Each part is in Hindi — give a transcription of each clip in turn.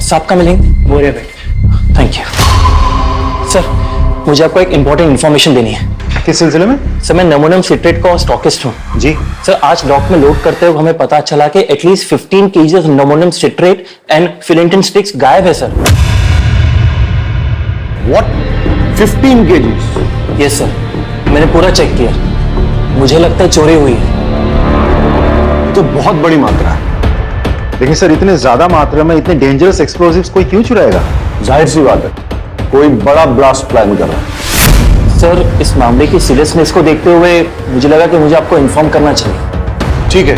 साहब का मिलेंगे? वो रहे भाई। थैंक यू सर, मुझे आपको एक इंपॉर्टेंट इन्फॉर्मेशन देनी है। किस सिलसिले में? सर मैं अमोनियम सिट्रेट का स्टॉकिस्ट हूँ। जी सर आज डॉक में लोड करते हुए हमें पता चला कि at least 15 kg ammonium citrate and फिलेंटिन स्टिक्स गायब है सर। व्हाट? 15 kg? यस सर, मैंने पूरा चेक किया, मुझे लगता है चोरी हुई है। तो बहुत बड़ी मात्रा है। लेकिन सर इतने ज्यादा मात्रा में इतने डेंजरस एक्सप्लोसिव्स कोई क्यों चुराएगा? जाहिर सी बात है, कोई बड़ा ब्लास्ट प्लान कर रहा है। सर इस मामले की सीरियसनेस को देखते हुए मुझे लगा कि मुझे आपको इन्फॉर्म करना चाहिए। ठीक है,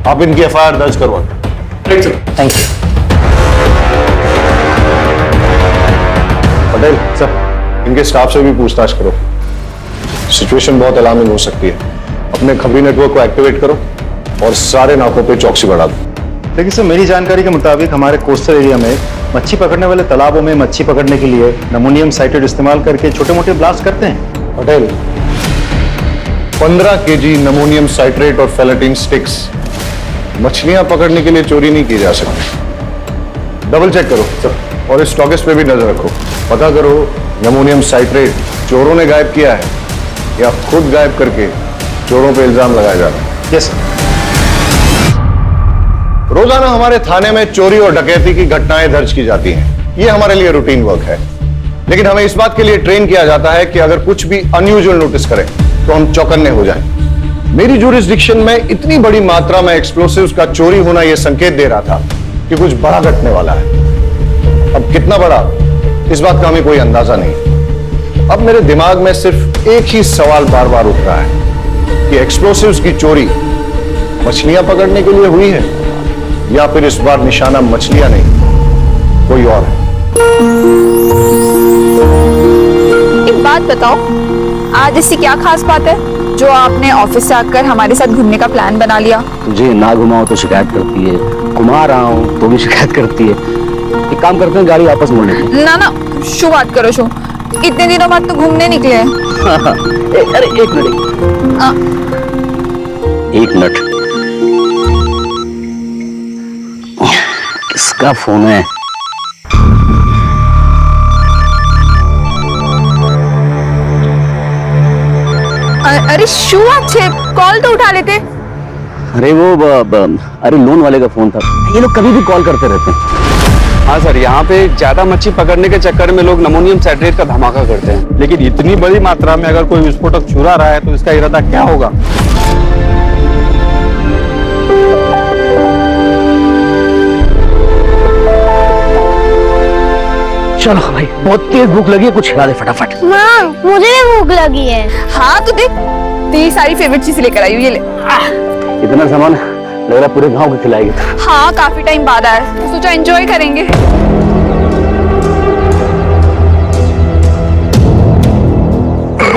आप इनकी एफआईआर दर्ज करवा। Thank you. पटेल सर, इनके स्टाफ से भी पूछताछ करो। सिचुएशन बहुत अलार्मिंग हो सकती है। अपने खबरी नेटवर्क को एक्टिवेट करो और सारे नाकों पे चौकसी बढ़ा दो। लेकिन सर मेरी जानकारी के मुताबिक हमारे कोस्टल एरिया में मच्छी पकड़ने वाले तालाबों में मच्छी पकड़ने के लिए अमोनियम साइट्रेट इस्तेमाल करके छोटे मोटे ब्लास्ट करते हैं। पटेल, 15 kg अमोनियम साइट्रेट और फेलेटिन स्टिक्स मछलियां पकड़ने के लिए चोरी नहीं की जा सकती। डबल चेक करो सर, और इस स्टॉकिस्ट पे भी नजर रखो। पता करो अमोनियम साइट्रेट चोरों ने गायब किया है या खुद गायब करके चोरों पे इल्जाम लगाया जा रहा है। Yes sir. रोजाना हमारे थाने में चोरी और डकैती की घटनाएं दर्ज की जाती हैं। ये हमारे लिए रूटीन वर्क है, लेकिन हमें इस बात के लिए ट्रेन किया जाता है कि अगर कुछ भी अनयूजुअल नोटिस करें तो हम चौकन्ने हो जाएं। मेरी ज्यूरिसडिक्शन में इतनी बड़ी मात्रा में एक्सप्लोसिव्स का चोरी होना यह संकेत दे रहा था कि कुछ बड़ा घटने वाला है। अब कितना बड़ा, इस बात का हमें कोई अंदाजा नहीं। अब मेरे दिमाग में सिर्फ एक ही सवाल बार बार उठ रहा है कि एक्सप्लोसिव्स की चोरी मछलियां पकड़ने के लिए हुई है या फिर इस बार निशाना मछलियां नहीं कोई और है। एक बात बताओ, आज ऐसी क्या खास बात है जो आपने ऑफिस से आकर हमारे साथ घूमने का प्लान बना लिया? तुझे ना घुमाओ तो शिकायत करती है, घुमा रहा हूँ तो भी शिकायत करती है। एक काम करते हैं, गाड़ी वापस मोड़ने की। ना ना, शू बात करो शू, इतने दिनों बाद तो घूमने निकले हैं। अरे एक मिनट, एक मिनट। किसका फोन है? अरे शू, अच्छे कॉल तो उठा लेते। अरे वो अरे लोन वाले का फोन था। ये लोग कभी भी कॉल करते रहते हैं। हाँ सर, यहाँ पे ज्यादा मच्छी पकड़ने के चक्कर में लोग अमोनियम साइट्रेट का धमाका करते हैं, लेकिन इतनी बड़ी मात्रा में अगर कोई विस्फोटक चुरा रहा है तो इसका इरादा क्या होगा? चलो भाई, बहुत तेज भूख लगी है, कुछ खिला दे फटाफट। माँ, मुझे भी भूख लगी है। हाँ तो देख, तेरी सारी फेवरेट चीज लेकर आई हूँ, ये ले। इतना सामान लग रहा है पूरे गांव को खिलाएगी। हाँ, काफी टाइम बाद आया तो सोचा एंजॉय करेंगे।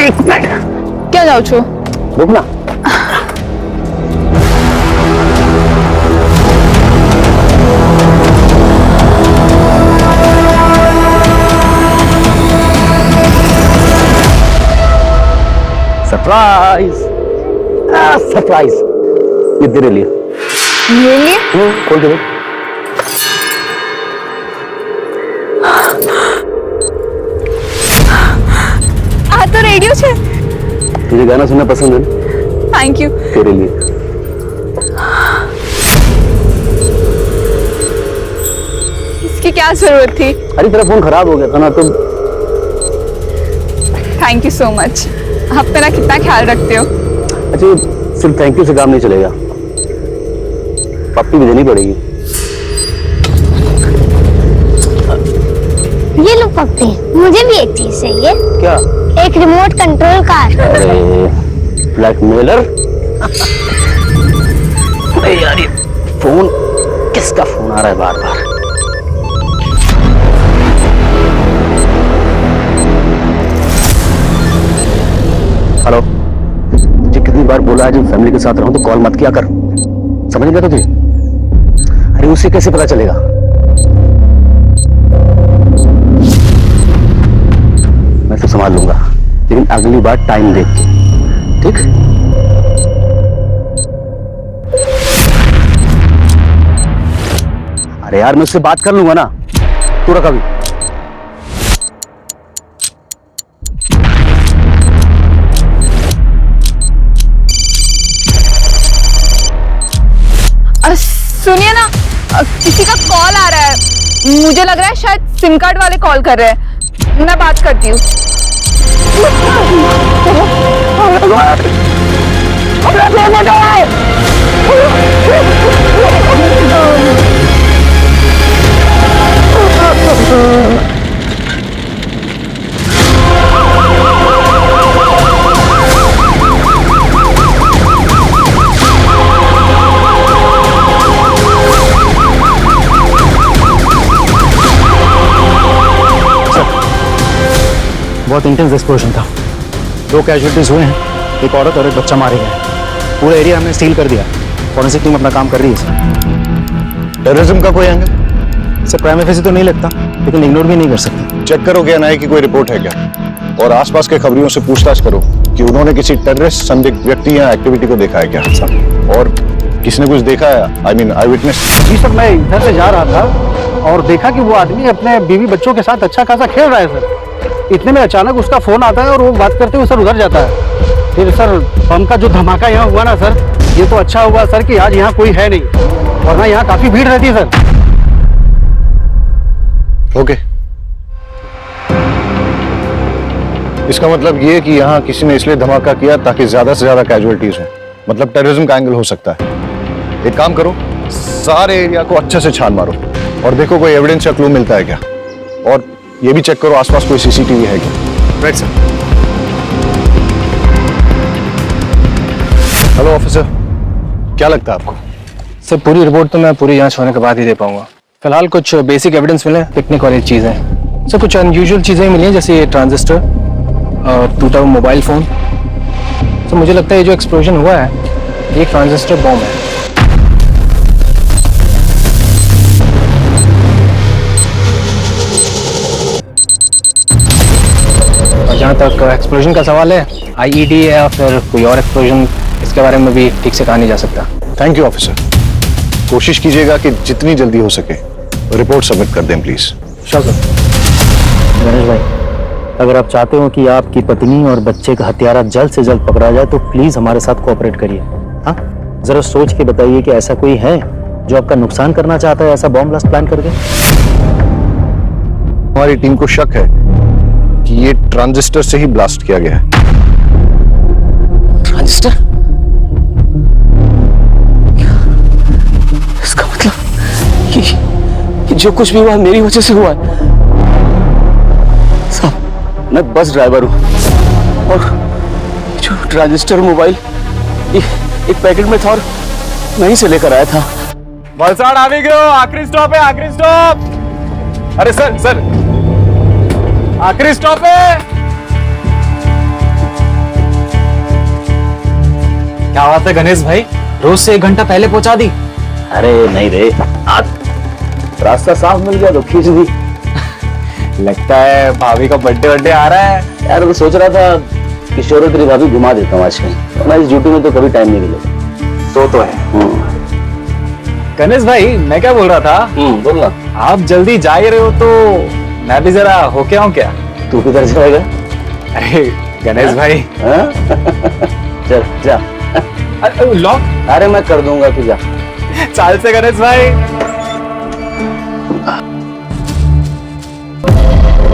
एक मिनट, क्या जाओ छो? रुकना। सरप्राइज, सरप्राइज, ये तेरे लिए। मेरे लिए? खोल के देख। आ तो रेडियो छे। तुझे गाना सुनना पसंद है ना? Thank you. तेरे लिए। इसकी क्या जरूरत थी? अरे तेरा फोन खराब हो गया था ना, तो थैंक यू सो मच। आप मेरा कितना ख्याल रखते हो। अच्छा, सिर्फ थैंक यू से काम नहीं चलेगा, पप्पी भी देनी पड़ेगी। ये लो पप्पी, मुझे भी एक चीज चाहिए। क्या? एक रिमोट कंट्रोल कार। अरे ब्लैकमेलर। अरे यार, ये फोन, किसका फोन आ रहा है बार बार? हेलो जी, कितनी बार बोला है जब फैमिली के साथ रहूं तो कॉल मत किया कर, समझ गया तुझे? अरे उसे कैसे पता चलेगा? मैं तो संभाल लूंगा, लेकिन अगली बार टाइम देख के, ठीक? अरे अरे यार मैं उससे बात कर लूंगा ना, तू रख अभी। सुनिए ना, किसी का कॉल आ रहा है, मुझे लग रहा है शायद सिम कार्ड वाले कॉल कर रहे हैं, मैं बात करती हूँ। बहुत इंटेंस एक्सप्लोजन था, 2 कैजुअलिटीज हुए हैं, एक औरत और एक बच्चा मारे गए। पूरा एरिया हमने सील कर दिया, फॉरेंसिक टीम अपना काम कर रही है सर। टेररिज्म का कोई एंगल? सर प्राइम फेसी तो नहीं लगता, लेकिन इग्नोर भी नहीं कर सकते। चेक करो क्या ना है कि कोई रिपोर्ट है क्या, और आसपास के खबरियों से पूछताछ करो कि उन्होंने किसी टेररिस्ट संदिग्ध व्यक्ति या एक्टिविटी को देखा है क्या, और किसी ने कुछ देखा है, आई मीन आई विटनेस। जी सर, मैं इधर से जा रहा था और देखा कि वो आदमी अपने बीवी बच्चों के साथ अच्छा खासा खेल रहा है सर। इतने में अचानक उसका फोन आता है और वो बात करते हुए सर उधर जाता है। फिर सर बम का जो धमाका यहाँ हुआ ना सर, ये तो अच्छा हुआ सर कि आज यहाँ कोई है नहीं, वरना यहाँ काफी भीड़ रहती है सर। ओके, इसका मतलब ये कि यहाँ किसी ने इसलिए धमाका किया ताकि ज्यादा से ज्यादा कैजुअलिटीज हो, मतलब टेररिज्म का एंगल हो सकता है। एक काम करो, सारे एरिया को अच्छे से छान मारो और देखो कोई एविडेंस या क्लू मिलता है क्या, और ये भी चेक करो आसपास कोई सीसीटीवी है क्या। Right sir. हेलो ऑफिसर, क्या लगता है आपको? सर पूरी रिपोर्ट तो मैं पूरी जांच होने के बाद ही दे पाऊंगा। फिलहाल कुछ बेसिक एविडेंस मिले, पिकनिक वाली चीजें। सर कुछ अनयूजुअल चीजें मिली हैं, जैसे ये ट्रांजिस्टर, टूटा हुआ मोबाइल फोन। तो मुझे लगता है ये जो एक्सप्लोजन हुआ है ये ट्रांजिस्टर बॉम्ब है। और जहाँ तक एक्सप्लोजन का सवाल है, आईईडी है या फिर कोई और एक्सप्लोजन, इसके बारे में भी ठीक से कहा नहीं जा सकता। थैंक यू ऑफिसर, कोशिश कीजिएगा कि जितनी जल्दी हो सके रिपोर्ट सबमिट कर दें प्लीज। Sure sir. गणेश भाई, अगर आप चाहते हो कि आपकी पत्नी और बच्चे का हत्यारा जल्द से जल्द पकड़ा जाए तो प्लीज हमारे साथ कोऑपरेट करिए। हाँ, जरा सोच के बताइए कि ऐसा कोई है जो आपका नुकसान करना चाहता है ऐसा बॉम्ब ब्लास्ट प्लान करके। हमारी टीम को शक है कि ये ट्रांजिस्टर से ही ब्लास्ट किया गया है। ट्रांजिस्टर? इसका मतलब कि जो कुछ भी हुआ मेरी वजह से हुआ है। साहब, मैं बस ड्राइवर हूँ और जो ट्रांजिस्टर मोबाइल एक पैकेट में था और वहीं से लेकर आया था। वलसाड आ गए, आखिरी स्टॉप है, आखिरी स्टॉप। अरे सर सर, आखिरी स्टॉप है। क्या बात है गणेश भाई, रोज से 1 घंटा पहले पहुंचा दी। अरे नहीं रे, आज रास्ता साफ मिल गया तो खींच दी। लगता है भाभी का बर्थडे आ रहा है। यार मैं सोच रहा था कि किशोर तेरी भाभी घुमा देता हूँ आज कहीं, वरना इस ड्यूटी में तो कभी टाइम नहीं मिलेगा। तो है। गणेश भाई, मैं क्या बोल रहा था, बोल ना। आप जल्दी जा ही रहे हो तो मैं भी जरा होके आऊं क्या? तू किधर जाएगा? अरे गणेश भाई, चल जा। लॉक। अरे मैं कर दूंगा, तू जा। चाल से गणेश भाई।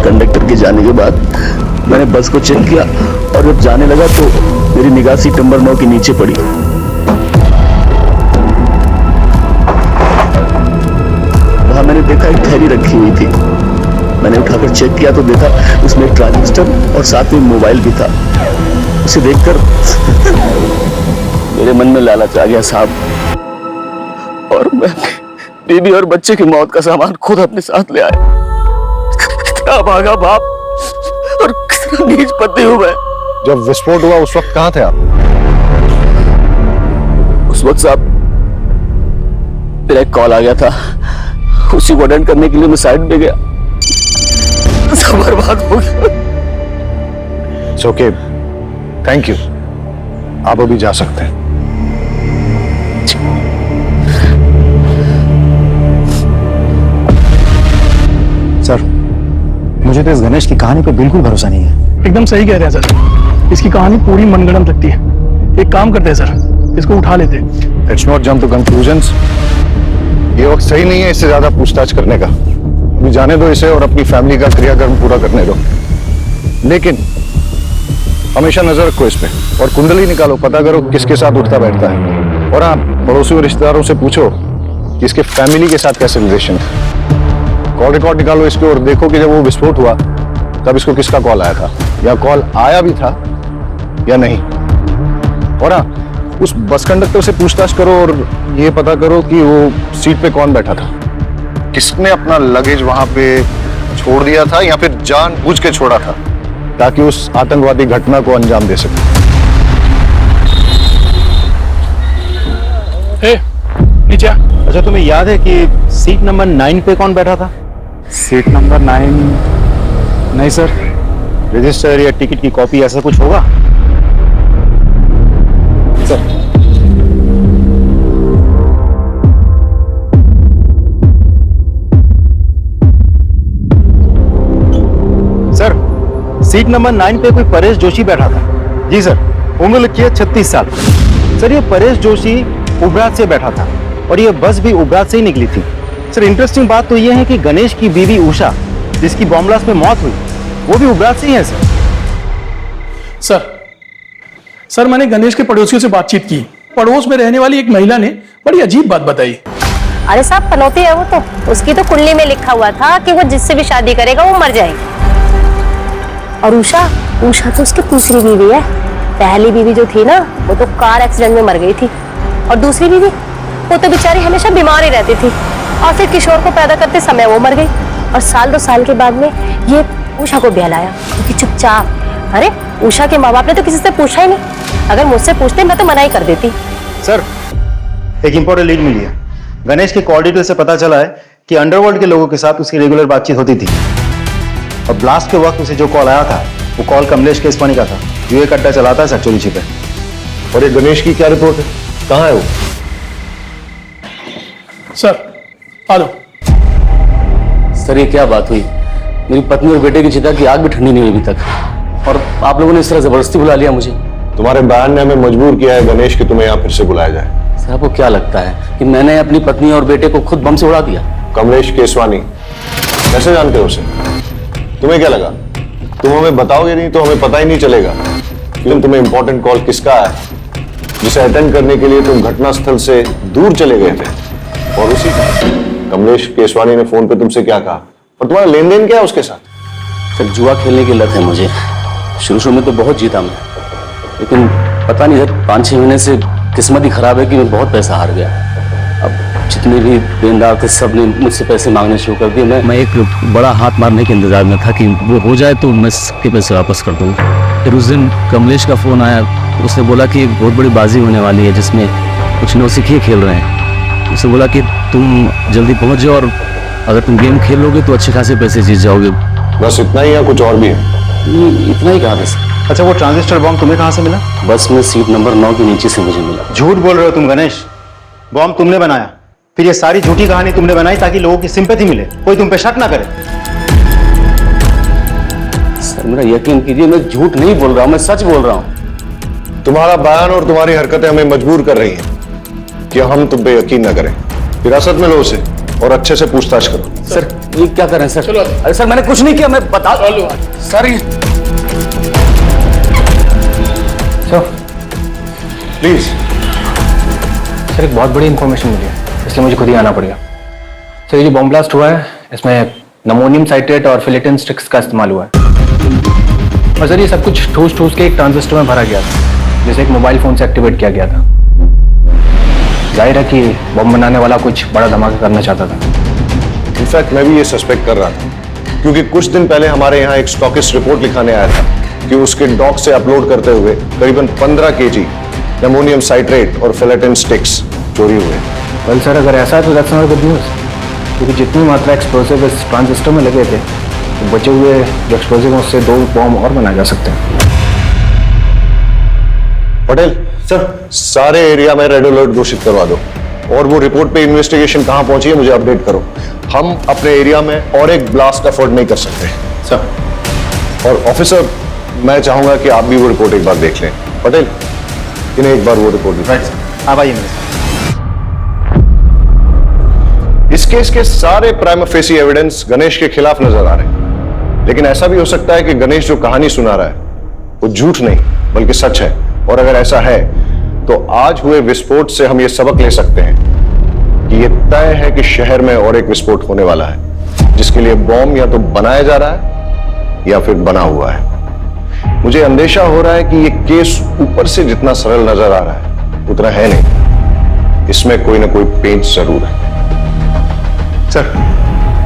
कंडक्टर के जाने के बाद मैंने बस को चेक किया और जब जाने लगा तो मेरी निगाह सीट नंबर 9 के नीचे पड़ी। वहां मैंने देखा एक थैली रखी हुई थी। मैंने उठाकर चेक किया तो देखा उसमें एक ट्रांजिस्टर और साथ में मोबाइल भी था। उसे देखकर मेरे मन में लालच आ गया साहब, और मैं बीबी और बच्चे की मौत का सामान खुद अपने साथ ले आया। कितना भागा बाप और कितना नीच पति हूं मैं। जब विस्फोट हुआ उस वक्त कहां थे आप? उस वक्त साहब मेरा एक कॉल आ गया था, उसी को अटेंड करने के लिए मैं साइड में गया, सब बर्बाद हो गया। इट्स ओके, थैंक यू, आप अभी जा सकते हैं। मुझे तो इस गणेश की कहानी पे बिल्कुल भरोसा नहीं है। एकदम सही कह रहे हैं सर, इसकी कहानी पूरी मनगढ़ंत लगती है। एक काम करते हैं सर, इसको उठा लेते हैं। Let's not jump to conclusions. ये वक्त सही नहीं है इससे ज्यादा पूछताछ करने का। अभी जाने दो इसे और अपनी फैमिली का क्रियाकर्म पूरा करने दो। लेकिन हमेशा नजर रखो इस पे और कुंडली निकालो, पता करो किसके साथ उठता बैठता है। और हाँ, पड़ोसी और रिश्तेदारों से पूछो कि इसके फैमिली के साथ कैसे रिलेशन है। कॉल रिकॉर्ड निकालो इसके और देखो कि जब वो विस्फोट हुआ तब इसको किसका कॉल आया था, या कॉल आया भी था या नहीं। और हाँ, उस बस कंडक्टर से पूछताछ करो और ये पता करो कि वो सीट पे कौन बैठा था, किसने अपना लगेज वहां पे छोड़ दिया था या फिर जानबूझ के छोड़ा था ताकि उस आतंकवादी घटना को अंजाम दे सके। नीचे आ। अच्छा, तुम्हें याद है कि सीट नंबर 9 पे कौन बैठा था? Seat number 9? नहीं सर। रजिस्टर या टिकट की कॉपी ऐसा कुछ होगा सर? सर, सीट नंबर 9 पे कोई परेश जोशी बैठा था। जी सर, उम्र लिखी है 36 साल। सर, ये परेश जोशी उबरात से बैठा था और ये बस भी उबरात से ही निकली थी। सर, इंटरेस्टिंग बात तो ये है कि गणेश की बीवी उषा, जिसकी बॉम्ब ब्लास्ट में मौत हुई, वो भी उबरात से ही है सर। सर मैंने गणेश के पड़ोसियों से बातचीत की। पड़ोस में रहने वाली एक महिला ने बड़ी अजीब बात बताई। अरे साहब, पनौती है वो तो, उसकी तो कुंडली में लिखा हुआ था कि वो जिससे भी शादी करेगा वो मर जाएगी। और उषा तो उसकी दूसरी बीवी है। पहली बीवी जो थी ना, वो तो कार एक्सीडेंट में मर गई थी। और दूसरी बीवी, वो तो बेचारी हमेशा बीमार ही रहती थी और फिर किशोर को पैदा करते समय वो मर गई। और 1-2 साल के बाद में ये उषा को बहलाया, क्योंकि चुपचाप। अरे उषा के माँ बाप ने तो किसी से पूछा ही नहीं। अगर मुझसे पूछते मैं तो मना ही कर देती। सर, एक इंपॉर्टेंट लीड मिली है। गणेश के कॉल डिटेल से पता चला है कि अंडरवर्ल्ड के लोगों के साथ उसकी रेगुलर बातचीत होती थी और ब्लास्ट के वक्त उसे जो कॉल आया था वो कॉल कमलेश केसवानी का था, जो एक अड्डा चलाता है सचोली छिपे। और ये गणेश की क्या रिपोर्ट है, कहाँ है वो? सर आ लो। सर ये क्या बात हुई? मेरी पत्नी और बेटे की चिता की आग भी ठंडी नहीं हुई अभी तक, और आप लोगों ने इस तरह जबरदस्ती बुला लिया मुझे। तुम्हारे बयान ने हमें मजबूर किया है गणेश कि तुम्हें यहाँ फिर से बुलाया जाए। सर आपको क्या लगता है कि मैंने अपनी पत्नी और बेटे को खुद बम से उड़ा दिया? कमलेश केसवानी, कैसे जानते हो उसे? तुम्हें क्या लगा तुम हमें बताओगे नहीं तो हमें पता ही नहीं चलेगा कि तुम्हें इंपॉर्टेंट कॉल किसका है, जिसे अटेंड करने के लिए तुम घटनास्थल से दूर चले गए थे? और उसी कमलेश केसवानी ने फोन पे तुमसे क्या कहा और तुम्हारा लेन देन क्या है उसके साथ? सर जुआ खेलने की लत है मुझे। शुरू में तो बहुत जीता मैं, लेकिन पता नहीं सर 5-6 महीने से किस्मत ही खराब है कि मैं बहुत पैसा हार गया। अब जितने भी देनदार थे सब ने मुझसे पैसे मांगने शुरू कर दिए। मैं एक बड़ा हाथ मारने के इंतजार में था कि वो हो जाए तो मैं सबके पैसे वापस कर दूँ। फिर उस दिन कमलेश का फोन आया, उसने बोला कि एक बहुत बड़ी बाजी होने वाली है जिसमें कुछ नौसिखिए खेल रहे हैं। उसने बोला कि तुम जल्दी पहुंच जाओ और अगर तुम गेम खेल लोगे तो अच्छे खासे पैसे जीत जाओगे। बस इतना ही या कुछ और भी है? इतना ही कहा था। अच्छा, वो ट्रांजिस्टर बॉम्ब तुम्हें कहाँ से मिला? बस में सीट नंबर 9 के नीचे से मुझे मिला। झूठ बोल रहे हो तुम गणेश। बॉम्ब तुमने बनाया, फिर ये सारी झूठी कहानी तुमने बनाई ताकि लोगों की सिंपैथी मिले, कोई तुम पे शक ना करे। सर मेरा यकीन कीजिए, मैं झूठ नहीं बोल रहा हूँ, मैं सच बोल रहा हूँ। तुम्हारा बयान और तुम्हारी हरकतें हमें मजबूर कर रही हैं कि हम तुम पे यकीन न करें। हिरासत में लो उसे और अच्छे से पूछताछ करो। सर ये क्या कर रहे हैं सर? चलो। अरे सर मैंने कुछ नहीं किया, मैं बता। Sir please. सर एक बहुत बड़ी इंफॉर्मेशन मिली है, इसलिए मुझे खुद ही आना पड़ेगा। सर ये जो बॉम्ब ब्लास्ट हुआ है इसमें नमोनियम साइट्रेट और फिलेटिन स्टिक्स का इस्तेमाल हुआ है। और सर ये सब कुछ ठूस के एक ट्रांजिस्टर में भरा गया था, जिसे एक मोबाइल फोन से एक्टिवेट किया गया था। जाहिर है कि बम बनाने वाला कुछ बड़ा धमाका करना चाहता था। इनफैक्ट मैं भी ये सस्पेक्ट कर रहा था, क्योंकि कुछ दिन पहले हमारे यहाँ एक स्टॉकिस्ट रिपोर्ट लिखाने आया था कि उसके डॉक से अपलोड करते हुए करीबन 15 kg एमोनियम साइट्रेट और फिलेटिन स्टिक्स चोरी हुए। वेल सर अगर ऐसा है तो दैट्स नॉट गुड न्यूज़, क्योंकि जितनी मात्रा एक्सप्लोसिव इस ट्रांजिस्टर में लगे थे तो बचे हुए जो एक्सप्लोसिव उससे 2 बॉम्ब और बनाए जा सकते हैं। पटेल सर, सारे एरिया में रेड अलर्ट घोषित करवा दो और वो रिपोर्ट पे इन्वेस्टिगेशन कहां पहुंची है मुझे अपडेट करो। हम अपने एरिया में और एक ब्लास्ट अफोर्ड नहीं कर सकते। सर। और ऑफिसर, मैं चाहूंगा कि आप भी वो रिपोर्ट एक बार देख लें। पटेल, इन्हें एक बार वो रिपोर्ट दिखाएं। आप आइए मेरे साथ। इस केस के सारे प्राइमा फेसी एविडेंस गणेश के खिलाफ नजर आ रहे हैं, लेकिन ऐसा भी हो सकता है कि गणेश जो कहानी सुना रहा है वो झूठ नहीं बल्कि सच है। और अगर ऐसा है तो आज हुए विस्फोट से हम ये सबक ले सकते हैं कि ये तय है कि शहर में और एक विस्फोट होने वाला है, जिसके लिए बॉम्ब या तो बनाया जा रहा है या फिर बना हुआ है। मुझे अंदेशा हो रहा है कि ये केस ऊपर से जितना सरल नजर आ रहा है उतना है नहीं, इसमें कोई ना कोई पेंच जरूर है। सर,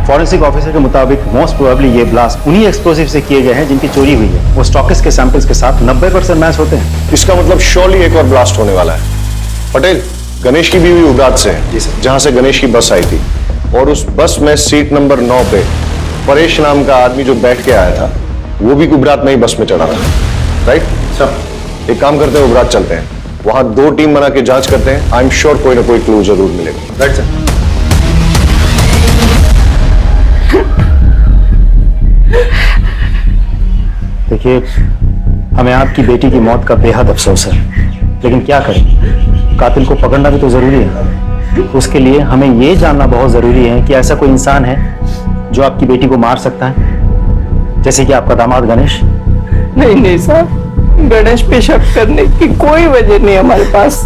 फॉरेंसिक ऑफिसर के मुताबिक मोस्ट प्रोबेबली ये ब्लास्ट उन्हीं एक्सप्लोसिव से किए गए हैं जिनकी चोरी हुई है। वो स्टॉकिस्ट के सैंपल्स के साथ 90% मैच होते हैं। इसका मतलब श्योरली एक और ब्लास्ट होने वाला है। पटेल, गणेश की बीवी उबरात से है, जहां से गणेश की बस आई थी, और उस बस में सीट नंबर 9 पे परेश नाम का आदमी जो बैठ के आया था वो भी उबरात में ही बस में चढ़ा था। राइट सर, एक काम करते हैं, उबरात चलते हैं, वहां 2 टीम बना के जांच करते हैं। आई एम श्योर कोई ना कोई क्लू जरूर मिलेगा। Right sir. देखिए, हमें आपकी बेटी की मौत का बेहद अफसोस है, लेकिन क्या करें, कातिल को पकड़ना भी तो जरूरी है। उसके लिए हमें यह जानना बहुत जरूरी है कि ऐसा कोई इंसान है जो आपकी बेटी को मार सकता है, जैसे कि आपका दामाद गणेश। नहीं साहब, गणेश पे शक करने की कोई वजह नहीं हमारे पास।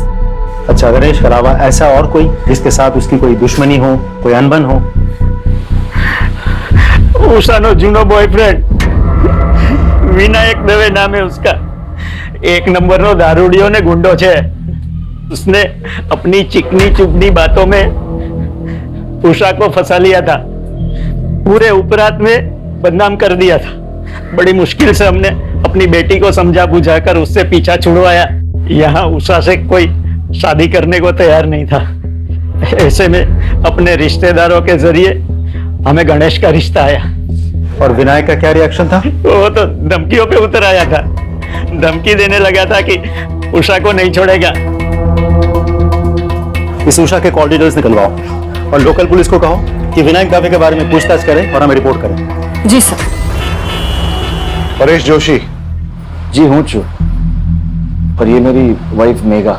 अच्छा, गणेश के अलावा ऐसा और कोई जिसके साथ उसकी कोई दुश्मनी हो, कोई अनबन हो? उषानो जूनो बॉयफ्रेंड विनायक दवे नाम है उसका। 1 नंबर नो दारूडियो ने गुंडो छे। उसने अपनी चिकनी चुपनी बातों में उषा को फंसा लिया था, पूरे उपरात में बदनाम कर दिया था। बड़ी मुश्किल से हमने अपनी बेटी को समझा बुझाकर उससे पीछा छुड़वाया। यहाँ उषा से कोई शादी करने को तैयार नहीं था। ऐसे में अपने रिश्तेदारों के जरिए हमें गणेश का रिश्ता आया। और विनायक का क्या रिएक्शन था? वो तो धमकियों पे उतर आया था, धमकी देने लगा था कि उषा को नहीं छोड़ेगा। इस उषा के कॉल डिटेल्स निकलवाओ और लोकल पुलिस को कहो कि विनायक दावे के बारे में पूछताछ करें और हमें रिपोर्ट करें। जी सर। परेश जोशी। जी हूँ चू, और ये मेरी वाइफ मेघा।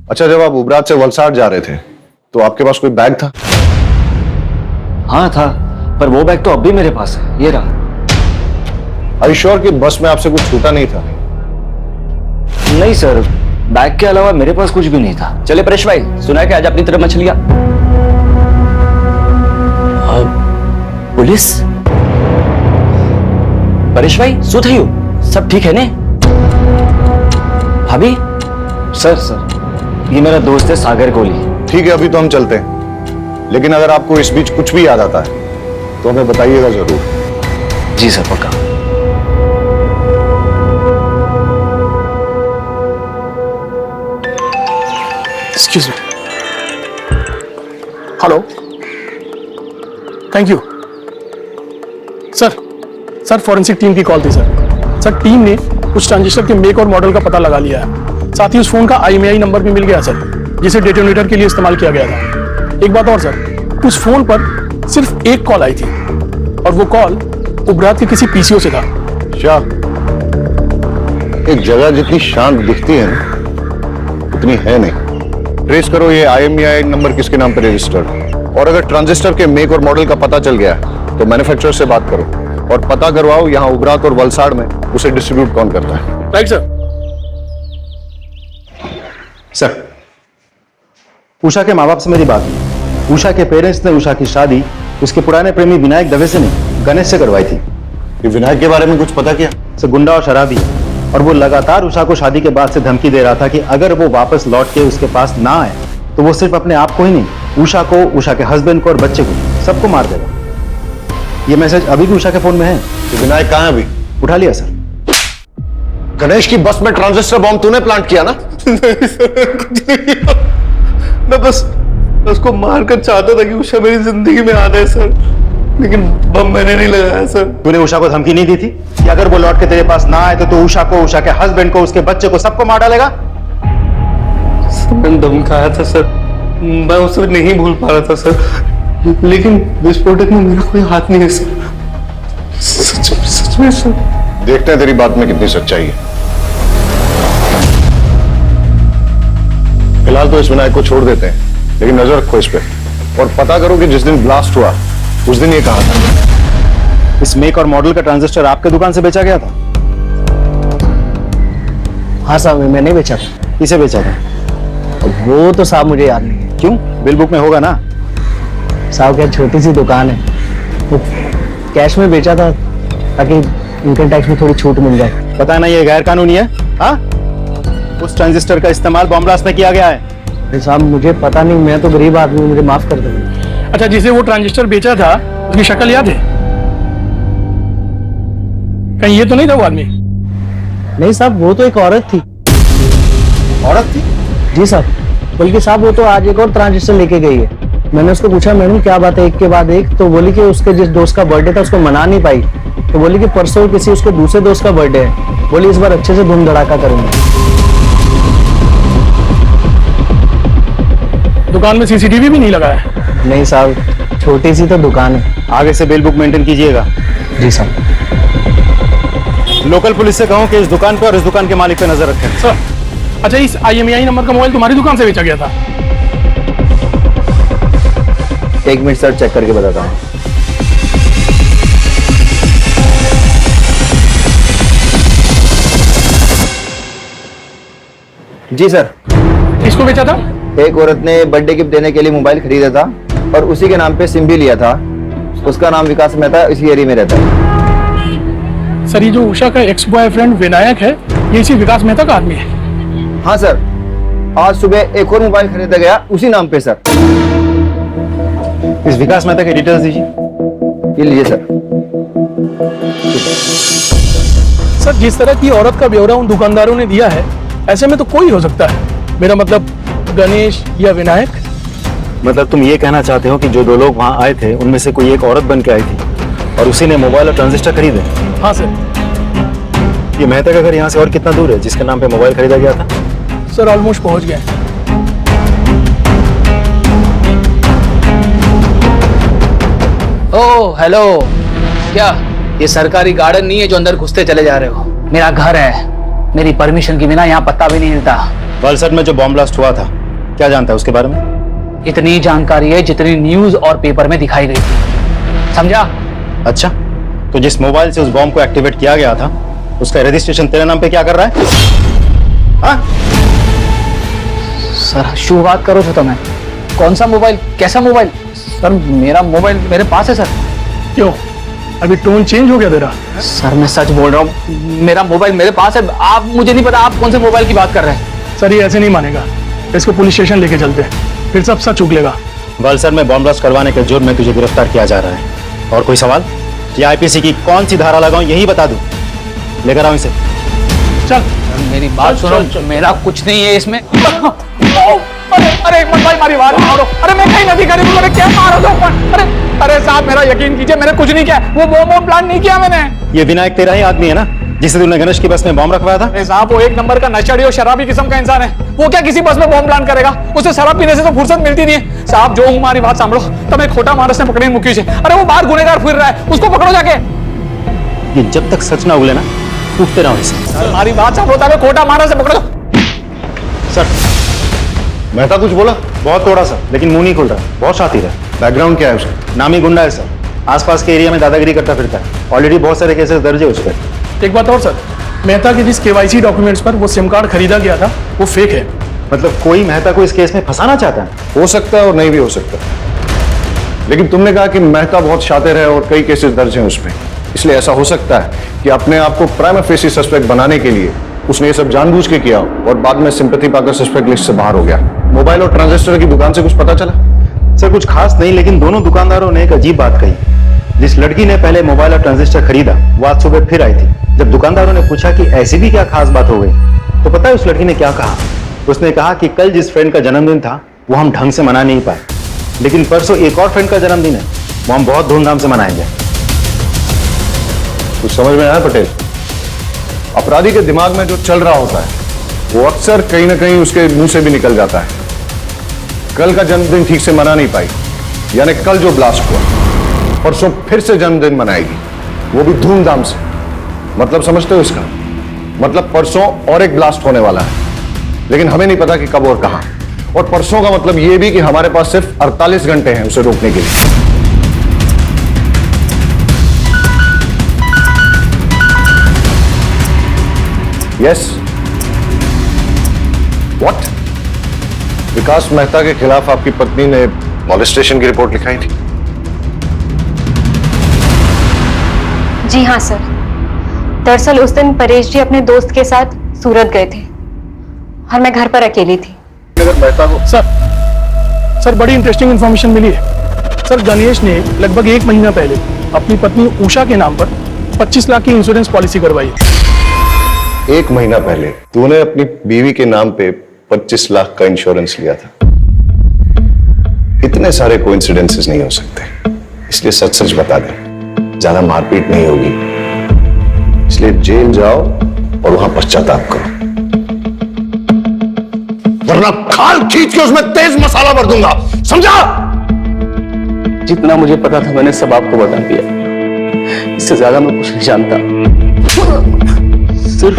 अच्छा, जब आप उबरात से वलसाड जा रहे थे तो आपके पास कोई बैग था? हाँ था, पर वो बैग तो अब भी मेरे पास है, ये रहा। आर यू श्योर कि बस में आपसे कुछ छूटा नहीं था? नहीं सर, बैग के अलावा मेरे पास कुछ भी नहीं था। चले परेश भाई, सुना है कि आज अपनी तरफ मछलियां। पुलिस? परेश भाई सो थी हो? सब ठीक है ने? भाभी? सर ये मेरा दोस्त है सागर कोहली। ठीक है, अभी तो हम चलते हैं, लेकिन अगर आपको इस बीच कुछ भी याद आता है तो हमें बताइएगा जरूर। जी सर, पक्का। Excuse me. Hello, thank you sir. Forensic team की कॉल थी सर। टीम ने उस ट्रांजिस्टर के मेक और मॉडल का पता लगा लिया है। साथ ही उस फोन का IMEI नंबर भी मिल गया सर, जिसे डेटोनेटर के लिए इस्तेमाल किया गया था। एक बात और सर, उस फोन पर सिर्फ एक कॉल आई थी और वो कॉल उबरात के किसी PCO से था। क्या एक जगह जितनी शांत दिखती है ना, उतनी है नहीं। ट्रेस करो ये IMEI नंबर किसके नाम पर रजिस्टर्ड, और अगर ट्रांजिस्टर के मेक और मॉडल का पता चल गया तो मैन्युफैक्चरर से बात करो और पता करवाओ यहाँ उबरात और वलसाड में उसे डिस्ट्रीब्यूट कौन करता है। Right sir. सर, उषा के माँ बाप से मेरी बात हुई। उषा के पेरेंट्स ने उषा की शादी उसके पुराने प्रेमी विनायक दवे से नहीं, गणेश से करवाई थी। ये विनायक के बारे में कुछ पता किया? सर, गुंडा और शराबी है, और वो लगातार उषा को शादी के बाद से धमकी दे रहा था कि अगर वो वापस लौट के उसके पास ना आए तो वो सिर्फ अपने आप को ही नहीं, उषा को, उषा के हस्बैंड को और बच्चे को, सबको मार देगा। ये मैसेज अभी भी उषा के फोन में है। तो विनायक कहाँ है अभी? उठा लिया सर। गणेश की बस में ट्रांजिस्टर बॉम्ब तूने प्लांट किया ना? मैं बस उसको मारकर चाहता था कि उषा मेरी जिंदगी में आ जाए सर, लेकिन बम मैंने नहीं लगाया सर। तूने उषा को धमकी नहीं दी थी कि अगर वो लौट के तेरे पास ना आए तो तू उषा को, उषा के हस्बैंड को, उसके बच्चे को, सबको मार डालेगा? मैंने धमकाया था सर, मैं उसे नहीं भूल पा रहा था सर, लेकिन विस्फोटक में मेरा कोई हाथ नहीं है सर। सच इसमें सर देखते हैं तेरी बात में कितनी सच्चाई है। फिलहाल तो इस विनायक को छोड़ देते हैं, लेकिन नजर रखो इस पे और पता करो कि जिस दिन ब्लास्ट हुआ उस दिन ये कहा था। इस मेक और मॉडल का ट्रांजिस्टर आपके दुकान से बेचा गया था? हाँ साहब, मैंने बेचा था। किसे बेचा था? वो तो साहब मुझे याद नहीं है। क्यों, बिल बुक में होगा ना? साहब क्या छोटी सी दुकान है, वो कैश में बेचा था ताकि इनकम टैक्स में थोड़ी छूट मिल जाए। पता है ना ये गैर कानूनी है। हाँ, उस ट्रांजिस्टर का इस्तेमाल बॉम्ब ब्लास्ट में किया गया है। अरे साहब मुझे पता नहीं, मैं तो गरीब आदमी हूँ, मुझे माफ कर दो। अच्छा, जिसे वो ट्रांजिस्टर बेचा था उसकी शक्ल याद है? कहीं ये तो नहीं था वो आदमी? नहीं साहब, वो तो एक औरत थी। औरत थी? जी साहब, बल्कि साहब वो तो आज एक और ट्रांजिस्टर लेके गई है। मैंने उसको पूछा मैडम क्या बात है एक के बाद एक, तो बोली कि उसके जिस दोस्त का बर्थडे था उसको मना नहीं पाई, तो बोली कि परसों किसी उसके दूसरे दोस्त का बर्थडे है, बोली इस बार अच्छे से धूम धड़ाका करूंगी। दुकान में सीसीटीवी भी नहीं लगा है? नहीं साहब, छोटी सी तो दुकान है। आगे से बिल बुक मेंटेन कीजिएगा। जी साहब। लोकल पुलिस से कहो कि इस दुकान पर और इस दुकान के मालिक पे नजर रखें। सर, अच्छा इस IMEI नंबर का मोबाइल तुम्हारी दुकान से बेचा गया था? एक मिनट सर, चेक करके बताता हूँ। जी सर। किसको बेचा था? एक औरत ने बर्थडे गिफ्ट देने के लिए मोबाइल खरीदा था और उसी के नाम पे सिम भी लिया था। उसका नाम विकास मेहता, इसी एरिया में रहता है। सर, ये जो उषा का एक्स बॉयफ्रेंड विनायक है, ये इसी विकास मेहता का आदमी है? हाँ सर, आज सुबह एक और मोबाइल खरीदा गया उसी नाम पे सर। इस विकास मेहता के डिटेल्स दीजिए। ये लीजिए सर। सर, जिस तरह की औरत का ब्यौरा उन दुकानदारों ने दिया है, ऐसे में तो कोई हो सकता है। मेरा मतलब गणेश या विनायक। मतलब तुम ये कहना चाहते हो कि जो दो लोग वहां आए थे उनमें से कोई एक औरत बन के आई थी और उसी ने मोबाइल और ट्रांजिस्टर खरीदे? हाँ सर। ये मेहता का घर यहाँ से और कितना दूर है जिसके नाम पे मोबाइल खरीदा गया था? सर, ऑलमोस्ट पहुंच गए। ओह हेलो, क्या ये सरकारी गार्डन नहीं है जो अंदर घुसते चले जा रहे हो? मेरा घर है, मेरी परमिशन के बिना यहाँ पत्ता भी नहीं हिलता। वलसड में जो बॉम्ब ब्लास्ट हुआ था, क्या जानता है उसके बारे में? इतनी जानकारी है जितनी न्यूज और पेपर में दिखाई गई थी, समझा? अच्छा, तो जिस मोबाइल से उस बॉम्ब को एक्टिवेट किया गया था उसका रजिस्ट्रेशन तेरे नाम पे क्या कर रहा है? हाँ? सर, शुरुआत करो तो मैं। कौन सा मोबाइल, कैसा मोबाइल? सर, मेरा मोबाइल मेरे पास है सर। क्यों, अभी टोन चेंज हो गया तेरा? सर, मैं सच बोल रहा हूँ, मेरा मोबाइल मेरे पास है। आप, मुझे नहीं पता आप कौन से मोबाइल की बात कर रहे हैं। सर, ये ऐसे नहीं मानेगा, इसको पुलिस स्टेशन लेके चलते हैं, फिर सब सच उगलेगा। वलसड में बॉम्ब ब्लास्ट करवाने के जुर्म में तुझे गिरफ्तार किया जा रहा है। और कोई सवाल? ये IPC की कौन सी धारा लगाऊं यही बता दूं? लेकर आओ इसे। चल, मेरी बात सुनो, मेरा कुछ नहीं है इसमें। अरे एक मिनट भाई, मारी बात मारो। अरे मैं कहीं नहीं करी, मेरे क्या मारो तो? अरे साहब, मेरा यकीन कीजिए, मैंने कुछ नहीं किया, वो बॉम्ब प्लान नहीं किया मैंने। ये विनायक तेरा ही आदमी है ना जिसे तूने गणेश की बस में बॉम्ब रखवाया था? अरे साहब, वो एक नंबर का नशेड़ी और शराबी किस्म का इंसान है। वो क्या किसी बस में बॉम्ब प्लान करेगा? उसे शराब पीने से तो फुर्सत मिलती नहीं है। साहब, जो हमारी बात सांभो, तब खोटा मानस ने पकड़ी मुकी से। अरे वो बाहर गुनेगार फिर रहा है, उसको पकड़ो जाके। ये जब तक सच ना उगले ना, उठते रहो इसे। हमारी बात सांभो, तब खोटा मानस से पकड़ो। सर, मेहता कुछ बोला? बहुत थोड़ा सा, लेकिन मुंह नहीं खुल रहा। बहुत शातिर है। बैकग्राउंड क्या है उसका? नामी गुंडा है सर, आसपास के एरिया में दादागिरी करता फिरता है। ऑलरेडी बहुत सारे केसेस दर्ज है उस पर। एक बात और सर, मेहता के जिस KYC डॉक्यूमेंट्स पर वो सिम कार्ड खरीदा गया था, वो फेक है। मतलब कोई मेहता को इस केस में फंसाना चाहता है? हो सकता है और नहीं भी हो सकता, लेकिन तुमने कहा कि मेहता बहुत शातिर है और कई केसेस दर्ज हैं उसमें, इसलिए ऐसा हो सकता है कि अपने आप को प्राइमा फेसी सस्पेक्ट बनाने के लिए उसने ये सब जानबूझ के किया और बाद में सिंपैथी पाकर सस्पेक्ट लिस्ट से बाहर हो गया। मोबाइल और ट्रांजिस्टर की दुकान से कुछ पता चला? सर, कुछ खास नहीं, लेकिन दोनों दुकानदारों ने एक अजीब बात कही। जिस लड़की ने पहले मोबाइल और ट्रांजिस्टर खरीदा वो आज सुबह फिर आई थी। जब दुकानदारों ने पूछा कि ऐसी भी क्या खास बात हो गई, तो पता है उस लड़की ने क्या कहा? उसने कहा कि कल जिस फ्रेंड का जन्मदिन था वो हम ढंग से मना नहीं पाए, लेकिन परसों एक और फ्रेंड का जन्मदिन है, वो हम बहुत धूमधाम से मनाएंगे। कुछ समझ में आया पटेल? अपराधी के दिमाग में जो चल रहा होता है वो अक्सर कहीं ना कहीं उसके मुंह से भी निकल जाता है। कल का जन्मदिन ठीक से मना नहीं पाई, यानी कल जो ब्लास्ट हुआ, परसों फिर से जन्मदिन मनाएगी, वो भी धूमधाम से। मतलब समझते हो इसका? मतलब परसों और एक ब्लास्ट होने वाला है, लेकिन हमें नहीं पता कि कब और कहां। और परसों का मतलब यह भी कि हमारे पास सिर्फ 48 घंटे हैं उसे रोकने के लिए। Yes, what? विकास मेहता के खिलाफ आपकी पत्नी ने मॉलेस्टेशन की रिपोर्ट लिखाई थी? जी हाँ सर। दरअसल उस दिन परेश जी अपने दोस्त के साथ सूरत गए थे और मैं घर पर अकेली थी। अगर मेहता को सर बड़ी इंटरेस्टिंग इंफॉर्मेशन मिली है। सर गणेश ने लगभग 1 महीना पहले अपनी पत्नी उषा के नाम पर 25 लाख की इंश्योरेंस पॉलिसी करवाई है। 1 महीना पहले तूने अपनी बीवी के नाम पे 25 लाख का इंश्योरेंस लिया था। इतने सारे कोइंसिडेंसेस नहीं हो सकते, इसलिए सच सच बता दे, ज्यादा मारपीट नहीं होगी। इसलिए जेल जाओ और वहां पश्चाताप करो, वरना खाल खींच के उसमें तेज मसाला भर दूंगा, समझा? जितना मुझे पता था मैंने सब आपको बता दिया। इससे ज्यादा मैं कुछ नहीं जानता। सिर्फ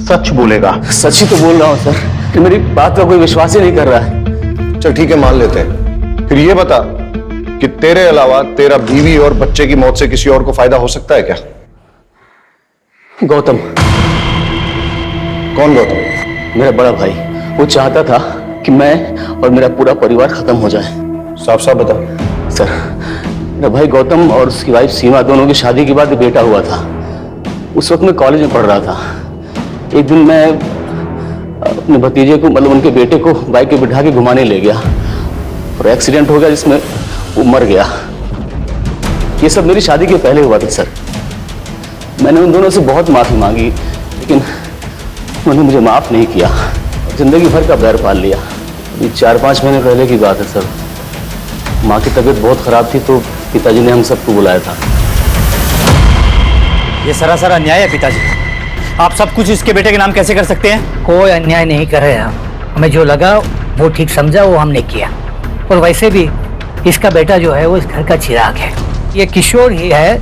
सच बोलेगा। सच ही तो बोल रहा हूं सर, कि मेरी बात का कोई विश्वास ही नहीं कर रहा है। चल ठीक है, मान लेते हैं। फिर ये बता कि तेरे अलावा तेरा बीवी और बच्चे की मौत से किसी और को फायदा हो सकता है क्या? गौतम। कौन गौतम? मेरा बड़ा भाई। वो चाहता था कि मैं और मेरा पूरा परिवार खत्म हो जाए। साफ साफ बता। सर, मेरा भाई गौतम और उसकी वाइफ सीमा दोनों की शादी के बाद एक बेटा हुआ था। उस वक्त मैं कॉलेज में पढ़ रहा था। एक दिन मैं अपने भतीजे को, मतलब उनके बेटे को बाइक पे बिठा के घुमाने ले गया और एक्सीडेंट हो गया जिसमें वो मर गया। ये सब मेरी शादी के पहले हुआ था सर। मैंने उन दोनों से बहुत माफी मांगी, लेकिन उन्होंने मुझे माफ नहीं किया। जिंदगी भर का बैर पाल लिया। अभी 4-5 महीने पहले की बात है सर। माँ की तबीयत बहुत खराब थी तो पिताजी ने हम सबको बुलाया था। ये सरासर अन्याय है पिताजी। आप सब कुछ इसके बेटे के नाम कैसे कर सकते हैं? कोई अन्याय नहीं कर रहे हम। हमें जो लगा वो ठीक समझा, वो हमने किया। और वैसे भी इसका बेटा जो है वो इस घर का चिराग है। ये किशोर ही है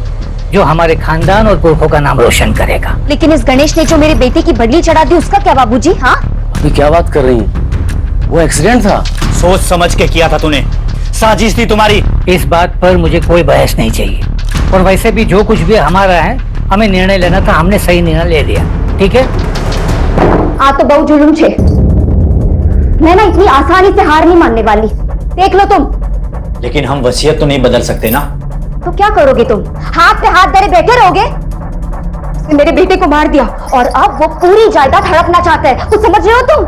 जो हमारे खानदान और पुरखों का नाम रोशन करेगा। लेकिन इस गणेश ने जो मेरे बेटे की बदली चढ़ा दी, उसका क्या बाबूजी? हाँ, अभी क्या बात कर रही हैं? वो एक्सीडेंट था। सोच समझ के किया था तूने, साजिश थी तुम्हारी। इस बात पर मुझे कोई बहस नहीं चाहिए। और वैसे भी जो कुछ भी हमारा है, हमें निर्णय लेना था, हमने सही निर्णय ले लिया। ठीक है? आ तो बहुत जुलूम छे। मैं ना इतनी आसानी से हार नहीं मानने वाली। देख लो तुम। लेकिन हम वसीयत तो नहीं बदल सकते ना। तो क्या करोगे तुम? हाथ पे हाथ धरे बैठे रहोगे? उसने मेरे बेटे को मार दिया और अब वो पूरी जायदाद हड़पना चाहता है। कुछ समझ रहे हो तुम?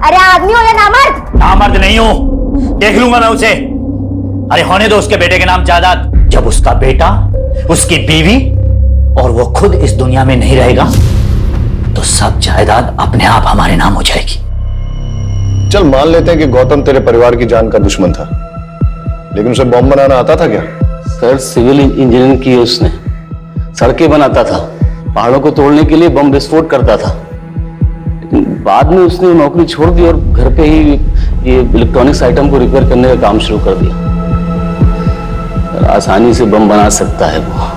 अरे आदमी हो या नामर्द? नामर्द नहीं हूं, देख लूंगा मैं उसे। अरे होने दो उसके बेटे के नाम जायदाद। जब उसका बेटा, उसकी बीवी और वो खुद इस दुनिया में नहीं रहेगा तो सब जायदाद अपने आप हमारे नाम हो जाएगी। चल मान लेते हैं कि गौतम तेरे परिवार की जान का दुश्मन था, लेकिन उसे बॉम्ब बनाना आता था क्या? सर, सिविल इंजीनियरिंग की उसने। सड़कें बनाता था, पहाड़ों को तोड़ने के लिए बम विस्फोट करता था। लेकिन बाद में उसने नौकरी छोड़ दी और घर पे ही ये इलेक्ट्रॉनिक्स आइटम को रिपेयर करने का काम शुरू कर दिया। आसानी से बम बना सकता है वो।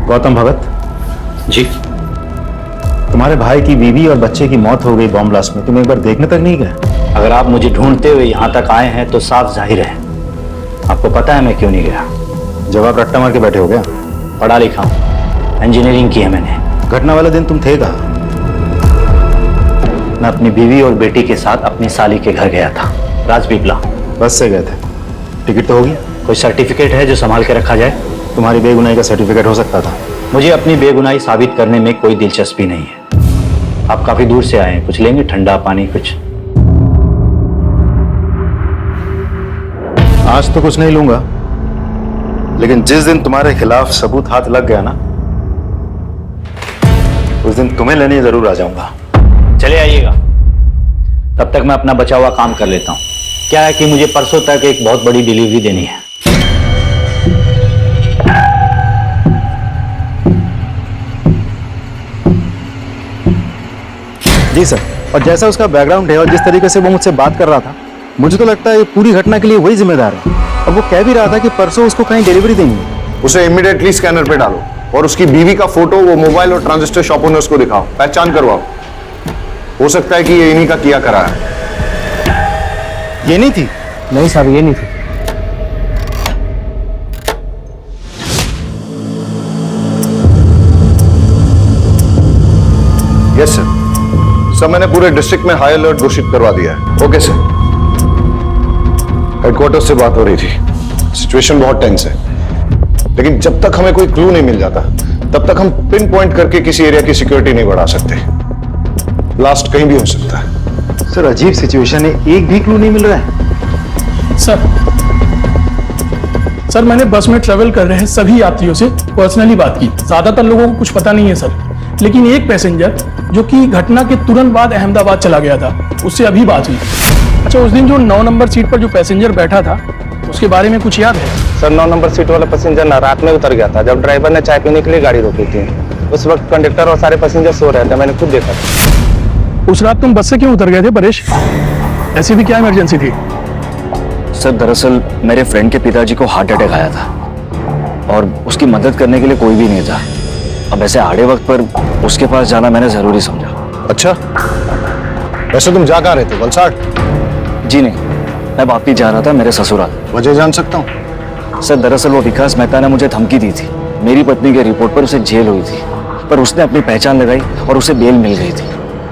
गौतम भगत जी। तुम्हारे भाई की बीवी और बच्चे की मौत हो गई बॉम्ब ब्लास्ट में, तुम एक बार देखने तक नहीं गए? अगर आप मुझे ढूंढते हुए यहाँ तक आए हैं तो साफ जाहिर है आपको पता है मैं क्यों नहीं गया। जब आप रट्टा मार के बैठे हो गया? पढ़ा लिखा हूँ, इंजीनियरिंग की है मैंने। घटना वाले दिन तुम थे कहाँ? मैं अपनी बीवी और बेटी के साथ अपनी साली के घर गया था, राजपीपला। बस से गए थे? टिकट तो होगी? कोई सर्टिफिकेट है जो संभाल के रखा जाए? तुम्हारी बेगुनाही का सर्टिफिकेट हो सकता था। मुझे अपनी बेगुनाही साबित करने में कोई दिलचस्पी नहीं है। आप काफी दूर से आए हैं, कुछ लेंगे? ठंडा पानी कुछ? आज तो कुछ नहीं लूंगा, लेकिन जिस दिन तुम्हारे खिलाफ सबूत हाथ लग गया ना, उस दिन तुम्हें लेने जरूर आ जाऊंगा। चले आइएगा, तब तक मैं अपना बचा हुआ काम कर लेता हूं। क्या है कि मुझे परसों तक एक बहुत बड़ी डिलीवरी देनी है। जी सर। और जैसा उसका बैकग्राउंड है और जिस तरीके से वो मुझसे बात कर रहा था, मुझे तो लगता है ये पूरी घटना के लिए वही जिम्मेदार है। और वो कह भी रहा था कि परसों उसको कहीं डिलीवरी देंगे। उसे इमीडिएटली स्कैनर पे डालो और उसकी बीवी का फोटो वो मोबाइल और ट्रांजिस्टर शॉप ओनर्स को दिखाओ, पहचान करवाओ। हो सकता है कि ये इन्हीं का किया करा है। ये नहीं थी? नहीं साहब, ये नहीं थी। Yes sir. सर मैंने पूरे डिस्ट्रिक्ट में हाई अलर्ट घोषित करवा दिया है। Okay sir. हेडक्वार्टर से बात हो रही थी, सिचुएशन बहुत टेंस है, लेकिन जब तक हमें कोई क्लू नहीं मिल जाता तब तक हम पिन पॉइंट करके किसी एरिया की सिक्योरिटी नहीं बढ़ा सकते। ब्लास्ट कहीं भी हो सकता है। सर अजीब सिचुएशन है, एक भी क्लू नहीं मिल रहा है। सर मैंने बस में ट्रेवल कर रहे हैं सभी यात्रियों से पर्सनली बात की। ज्यादातर लोगों को कुछ पता नहीं है सर, लेकिन एक पैसेंजर जो कि घटना के तुरंत बाद अहमदाबाद चला गया था, उससे अभी बात हुई। अच्छा, उस दिन जो 9 नंबर सीट पर जो पैसेंजर बैठा था उसके बारे में कुछ याद है? सर 9 नंबर सीट वाला पैसेंजर ना रात में उतर गया था जब ड्राइवर ने चाय पीने के लिए गाड़ी रोकी थी। उस वक्त कंडक्टर और सारे पैसेंजर सो रहे थे, मैंने खुद देखा था। उस रात तुम बस से क्यों उतर गए थे परेश? ऐसी भी क्या इमरजेंसी थी? सर दरअसल मेरे फ्रेंड के पिताजी को हार्ट अटैक आया था और उसकी मदद करने के लिए कोई भी नहीं था। अब ऐसे आड़े वक्त पर उसके पास जाना मैंने जरूरी समझा। अच्छा, वैसे तुम जा कहाँ रहे थे? वलसाड? जी नहीं, मैं वापिस जा रहा था मेरे ससुराल। वजह जान सकता हूँ? सर दरअसल वो विकास मेहता ने मुझे धमकी दी थी। मेरी पत्नी के रिपोर्ट पर उसे जेल हुई थी, पर उसने अपनी पहचान लगाई और उसे बेल मिल गई थी।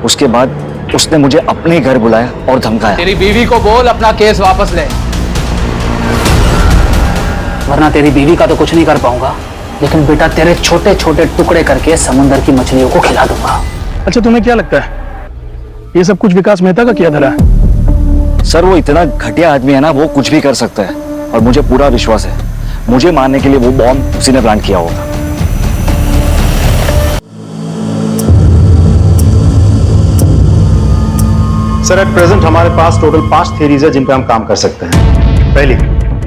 उसके बाद उसने मुझे अपने घर बुलाया और धमकाया। तेरी बीवी को बोल अपना केस वापस ले, वरना तेरी बीवी का तो कुछ नहीं कर पाऊंगा, लेकिन बेटा तेरे छोटे छोटे टुकड़े करके समुद्र की मछलियों को खिला दूंगा। अच्छा, तुम्हें क्या लगता है ये सब कुछ विकास मेहता का किया धरा है? सर वो इतना घटिया आदमी है ना, वो कुछ भी कर सकता है और मुझे पूरा विश्वास है मुझे मारने के लिए वो बॉम्ब उसी ने प्लान किया होगा। सर एट प्रेजेंट हमारे पास टोटल 5 थियरीज है जिन पे हम काम कर सकते हैं। पहली,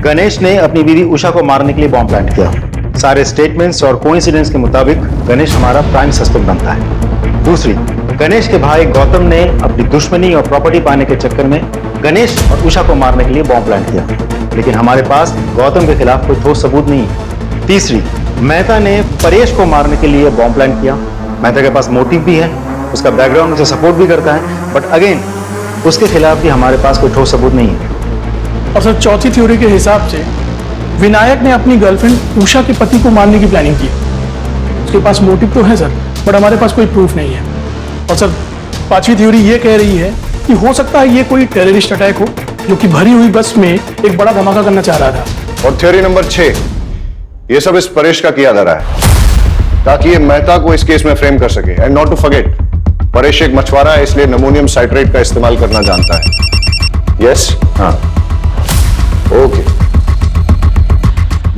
गणेश ने अपनी बीवी उषा को मारने के लिए बॉम्ब प्लांट किया। सारे स्टेटमेंट्स और कोइंसिडेंस के मुताबिक गणेश हमारा प्राइम सस्पेक्ट बनता है। दूसरी, गणेश के भाई गौतम ने अपनी दुश्मनी और प्रॉपर्टी पाने के चक्कर में गणेश और उषा को मारने के लिए बॉम्ब प्लांट किया, लेकिन हमारे पास गौतम के खिलाफ कोई ठोस सबूत नहीं है। तीसरी, मेहता ने परेश को मारने के लिए बॉम्ब प्लांट किया। मेहता के पास मोटिव भी है, उसका बैकग्राउंड उसे सपोर्ट भी करता है, बट अगेन उसके खिलाफ भी हमारे पास कोई ठोस सबूत नहीं है। और सर चौथी थ्योरी के हिसाब से विनायक ने अपनी गर्लफ्रेंड उषा के पति को मारने की प्लानिंग की। उसके पास मोटिव तो है सर, बट हमारे पास कोई प्रूफ नहीं है। और सर पांचवी थ्योरी ये कह रही है कि हो सकता है ये कोई टेररिस्ट अटैक हो जो कि भरी हुई बस में एक बड़ा धमाका करना चाह रहा था। और थ्योरी नंबर 6, ये सब इस परेश का किया धरा है ताकि ये मेहता को इस केस में फ्रेम कर सके। And not to forget, Paresh एक मछुआरा है, इसलिए अमोनियम साइट्रेट का इस्तेमाल करना जानता है। यस? हाँ, ओके।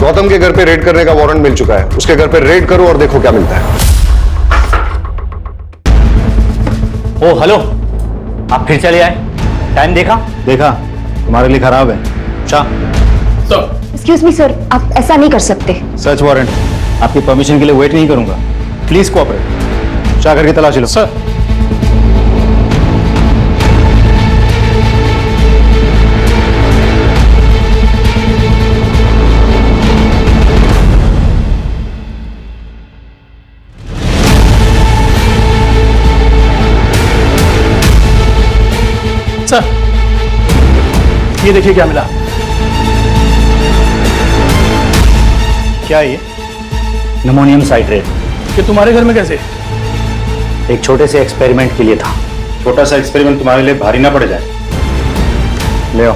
गौतम के घर पे रेड करने का वारंट मिल चुका है, उसके घर पे रेड करो और देखो क्या मिलता है। ओ हेलो, आप फिर चले आए? टाइम देखा? देखा, तुम्हारे लिए खराब है। एक्सक्यूज मी सर, आप ऐसा नहीं कर सकते। सर्च वारंट, आपकी परमिशन के लिए वेट नहीं करूंगा। Please cooperate. चाह करके तलाशी लो। सर सर ये देखिए क्या मिला। क्या ये? Ammonium citrate. ये तुम्हारे घर में कैसे? एक छोटे से एक्सपेरिमेंट के लिए था। छोटा सा एक्सपेरिमेंट तुम्हारे लिए भारी ना पड़ जाए। ले आओ।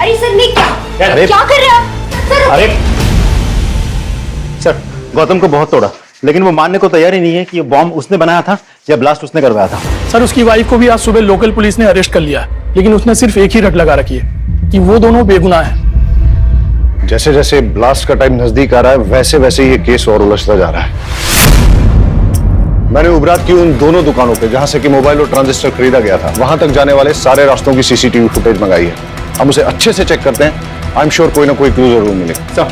अरे सर नहीं, अरे क्या कर रहे हैं आप? सर अरे सर, गौतम को बहुत तोड़ा, लेकिन वो मानने को तैयार ही नहीं है कि ये बॉम्ब उसने बनाया था या ब्लास्ट उसने करवाया था। सर उसकी वाइफ को भी आज सुबह लोकल पुलिस ने अरेस्ट कर लिया, लेकिन उसने सिर्फ एक ही रट लगा रखी है कि वो दोनों बेगुनाह हैं। जैसे जैसे ब्लास्ट का टाइम नजदीक आ रहा है वैसे वैसे ये केस और उलझता जा रहा है। मैंने उबरात की उन दोनों दुकानों पे जहां से कि मोबाइल और ट्रांजिस्टर खरीदा गया था, वहां तक जाने वाले सारे रास्तों की सीसीटीवी फुटेज मंगाई है। हम उसे अच्छे से चेक करते हैं, आई एम श्योर कोई ना कोई क्लू जरूर मिलेगा।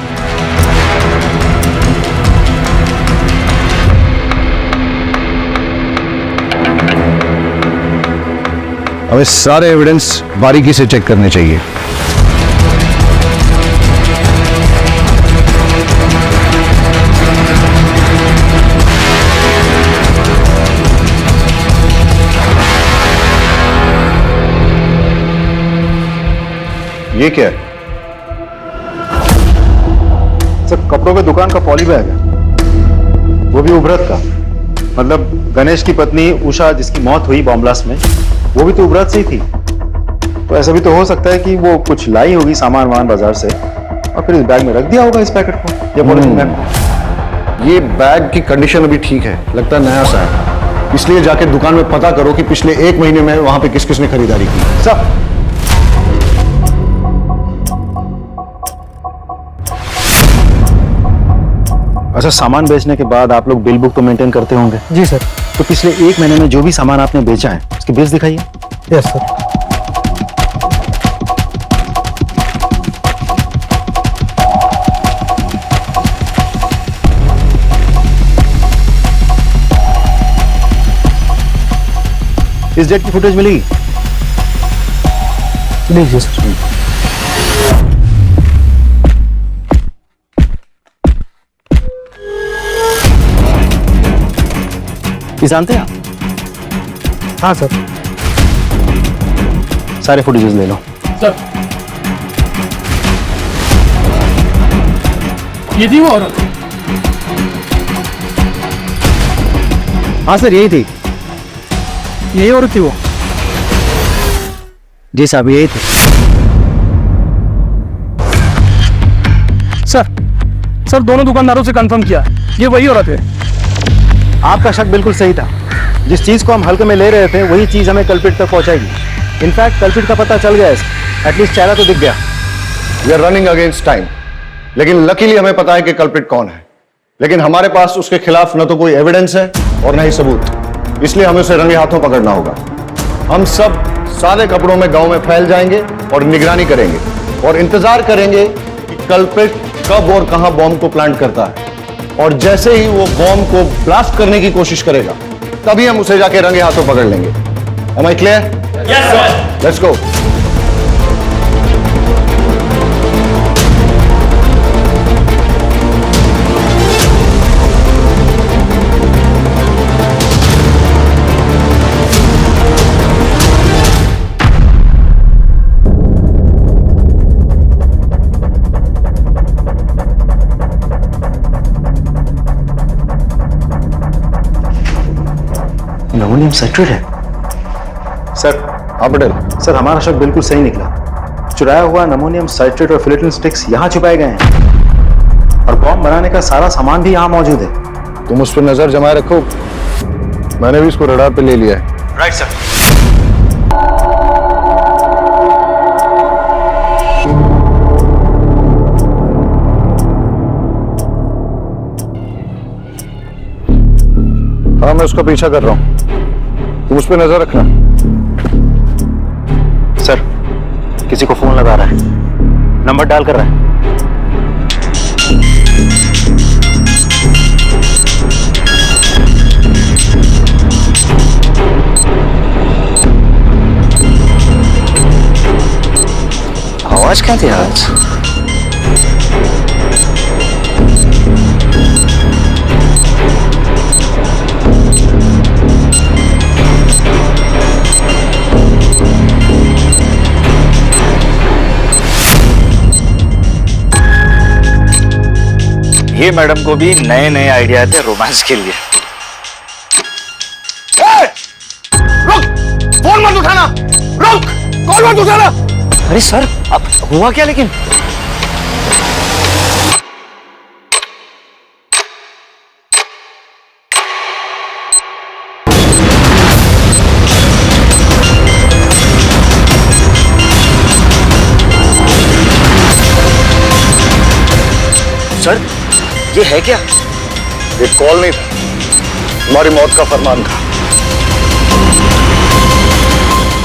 हमें सारे एविडेंस बारीकी से चेक करने चाहिए। ये क्या है? सर कपड़ों के दुकान का पॉली बैग है, वो भी उभरत का। मतलब गणेश की पत्नी उषा जिसकी मौत हुई बॉम्ब ब्लास्ट में, वो भी तो उभरत से ही थी। तो ऐसा भी तो हो सकता है कि वो कुछ लाई होगी सामान वामान बाजार से और फिर इस बैग में रख दिया होगा इस पैकेट को या पॉलिथीन बैग को। ये बैग की कंडीशन अभी ठीक है, लगता है नया सा है, इसलिए जाके दुकान में पता करो कि पिछले 1 महीने में वहां पे किस किसने खरीदारी की। सर अच्छा, सामान बेचने के बाद आप लोग बिल बुक तो मेंटेन करते होंगे? जी सर। तो पिछले 1 महीने में जो भी सामान आपने बेचा है उसके बिल्स दिखाइए। Yes sir. इस डेट की फुटेज मिलेगी? लीजिए सर। ये जानते हैं आप? हाँ सर। सारे फुटेजेस ले लो। सर ये थी वो औरत? हाँ सर यही थी। यही औरत थी वो? जी साहब यही थी। सर दोनों दुकानदारों से कंफर्म किया, ये वही औरत है। आपका शक बिल्कुल सही था। जिस चीज को हम हल्के में ले रहे थे वही चीज हमें कल्प्रिट तक पहुंचाएगी। इनफैक्ट कल्प्रिट का पता चल गया है, एटलीस्ट चेहरा तो दिख गया। We are running against time, लेकिन लकीली हमें पता है कि कल्प्रिट कौन है। लेकिन हमारे पास उसके खिलाफ न तो कोई एविडेंस है और न ही सबूत, इसलिए हमें उसे रंगे हाथों पकड़ना होगा। हम सब सादे कपड़ों में गांव में फैल जाएंगे और निगरानी करेंगे और इंतजार करेंगे कि कल्प्रिट कब और कहां बॉम्ब को प्लांट करता है, और जैसे ही वो बॉम्ब को ब्लास्ट करने की कोशिश करेगा तभी हम उसे जाके रंगे हाथों पकड़ लेंगे। Am I clear? Yes, sir. Let's go. Ammonium citrate है सर। हाँ पटेल। सर हमारा शक बिल्कुल सही निकला। चुराया हुआ नमोनियम साइट्रेट और फिलेटिन स्टिक्स यहाँ छुपाए गए हैं और बॉम्ब बनाने का सारा सामान भी यहाँ मौजूद है। तुम उस पर नजर जमाए रखो, मैंने भी इसको रडार पे ले लिया है। Right sir. हाँ मैं उसका पीछा कर रहा हूं, तुम उस पर नजर रखना। सर किसी को फोन लगा रहा है, नंबर डायल कर रहा है। आवाज क्या थी आज? ये मैडम को भी नए नए आइडिया थे रोमांस के लिए। रुक, फोन मत उठाना, रुक, कॉल मत उठाना। अरे सर अब हुआ क्या? लेकिन सर ये है क्या? ये कॉल नहीं था, तुम्हारी मौत का फरमान था।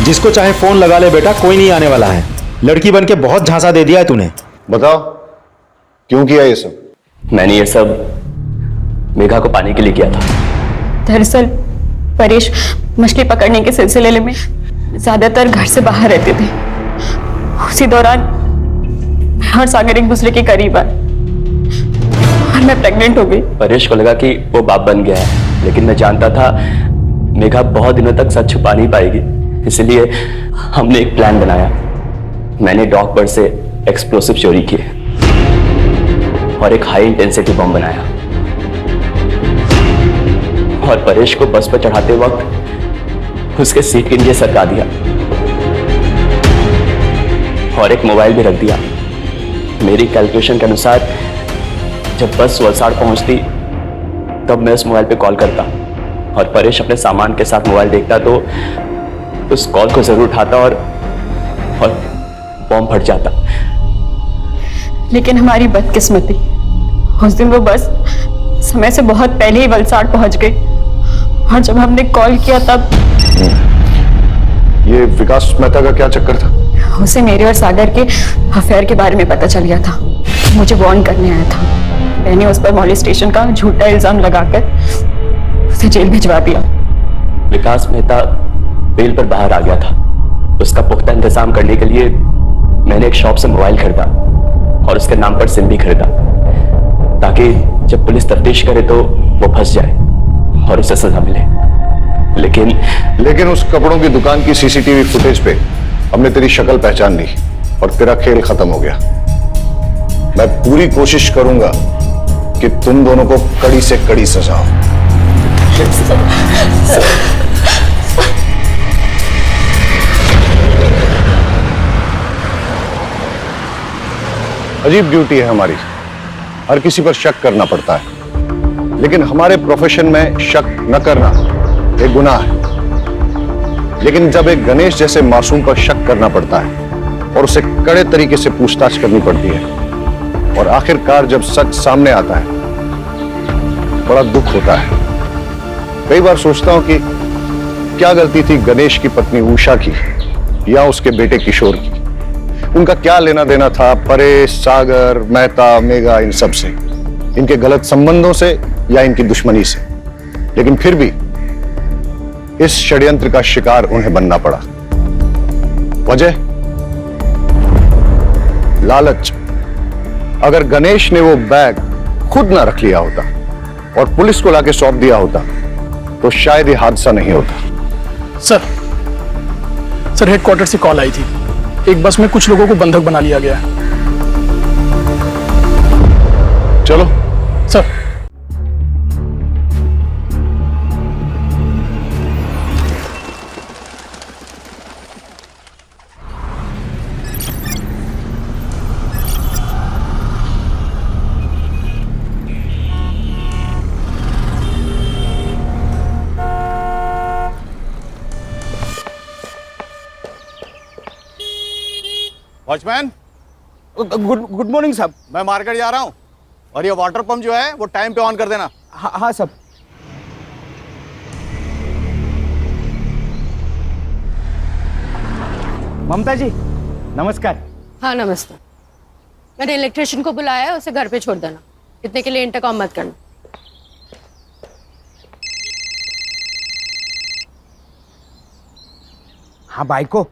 जिसको चाहे फोन लगा ले बेटा, कोई नहीं आने वाला है। लड़की बन के बहुत झांसा दे दिया है तूने। बताओ क्यों किया ये सब? मैंने ये सब मेघा को पाने के लिए किया था। दरअसल परेश मछली पकड़ने के सिलसिले में ज्यादातर घर से बाहर रहते थे। उसी दौरान मैं और सागर एक दूसरे के करीब आए और मैं प्रेग्नेंट हो गई। परेश को लगा कि वो बाप बन गया है, लेकिन मैं जानता था मेघा बहुत दिनों तक सच छुपा नहीं पाएगी। इसलिए हमने एक प्लान बनाया। मैंने डॉक पर से एक्सप्लोसिव चोरी किए और एक हाई इंटेंसिटी बम बनाया और परेश को बस पर चढ़ाते वक्त उसके सीट के नीचे सरका दिया और एक मोबाइल भी रख दिया। मेरी कैलकुलेशन के अनुसार जब बस वलसाड़ पहुंचती तब मैं उस मोबाइल पे कॉल करता और परेश अपने सामान के साथ मोबाइल देखता तो उस कॉल को जरूर उठाता और बॉम्ब फट जाता। लेकिन हमारी बदकिस्मती, उस दिन वो बस समय से बहुत पहले ही वलसाड़ पहुंच गई और जब हमने कॉल किया तब ये विकास मेहता का क्या चक्कर था? उसे मेरे और सागर के अफेयर के बारे में पता चल गया था। मुझे वार्न करने आया था। मैंने उस पर मॉलेस्टेशन का झूठा इल्जाम लगाकर उसे जेल भिजवा दिया। विकास मेहता बेल पर बाहर आ गया था। उसका पुख्ता इंतजाम करने के लिए मैंने एक शॉप से मोबाइल खरीदा और उसके नाम पर सिम भी खरीदा ताकि जब पुलिस तफ्तीश करे तो वो फंस जाए और उसे सजा मिले। लेकिन उस कपड़ों की दुकान की सीसीटीवी फुटेज पे हमने तेरी शक्ल पहचान ली और तेरा खेल खत्म हो गया। मैं पूरी कोशिश करूंगा कि तुम दोनों को कड़ी से कड़ी सजा हो। अजीब ड्यूटी है हमारी, हर किसी पर शक करना पड़ता है, लेकिन हमारे प्रोफेशन में शक न करना एक गुनाह है। लेकिन जब एक गणेश जैसे मासूम पर शक करना पड़ता है और उसे कड़े तरीके से पूछताछ करनी पड़ती है और आखिरकार जब सच सामने आता है, बड़ा दुख होता है। कई बार सोचता हूं कि क्या गलती थी गणेश की पत्नी उषा की या उसके बेटे किशोर की। उनका क्या लेना देना था परेश, सागर, मेहता, मेघा, इन सब से, इनके गलत संबंधों से या इनकी दुश्मनी से। लेकिन फिर भी इस षड्यंत्र का शिकार उन्हें बनना पड़ा। वजह लालच। अगर गणेश ने वो बैग खुद ना रख लिया होता और पुलिस को लाके सौंप दिया होता तो शायद ये हादसा नहीं होता। सर हेडक्वार्टर से कॉल आई थी। एक बस में कुछ लोगों को बंधक बना लिया गया है। चलो सर। वॉचमैन, गुड मॉर्निंग साहब। मैं मार्केट जा रहा हूँ और ये वाटर पंप जो है वो टाइम पे ऑन कर देना। हाँ साहब। ममता जी नमस्कार। हाँ नमस्ते। मैंने इलेक्ट्रिशियन को बुलाया है, उसे घर पे छोड़ देना। इतने के लिए इंटरकॉम मत करना। हाँ बाइक को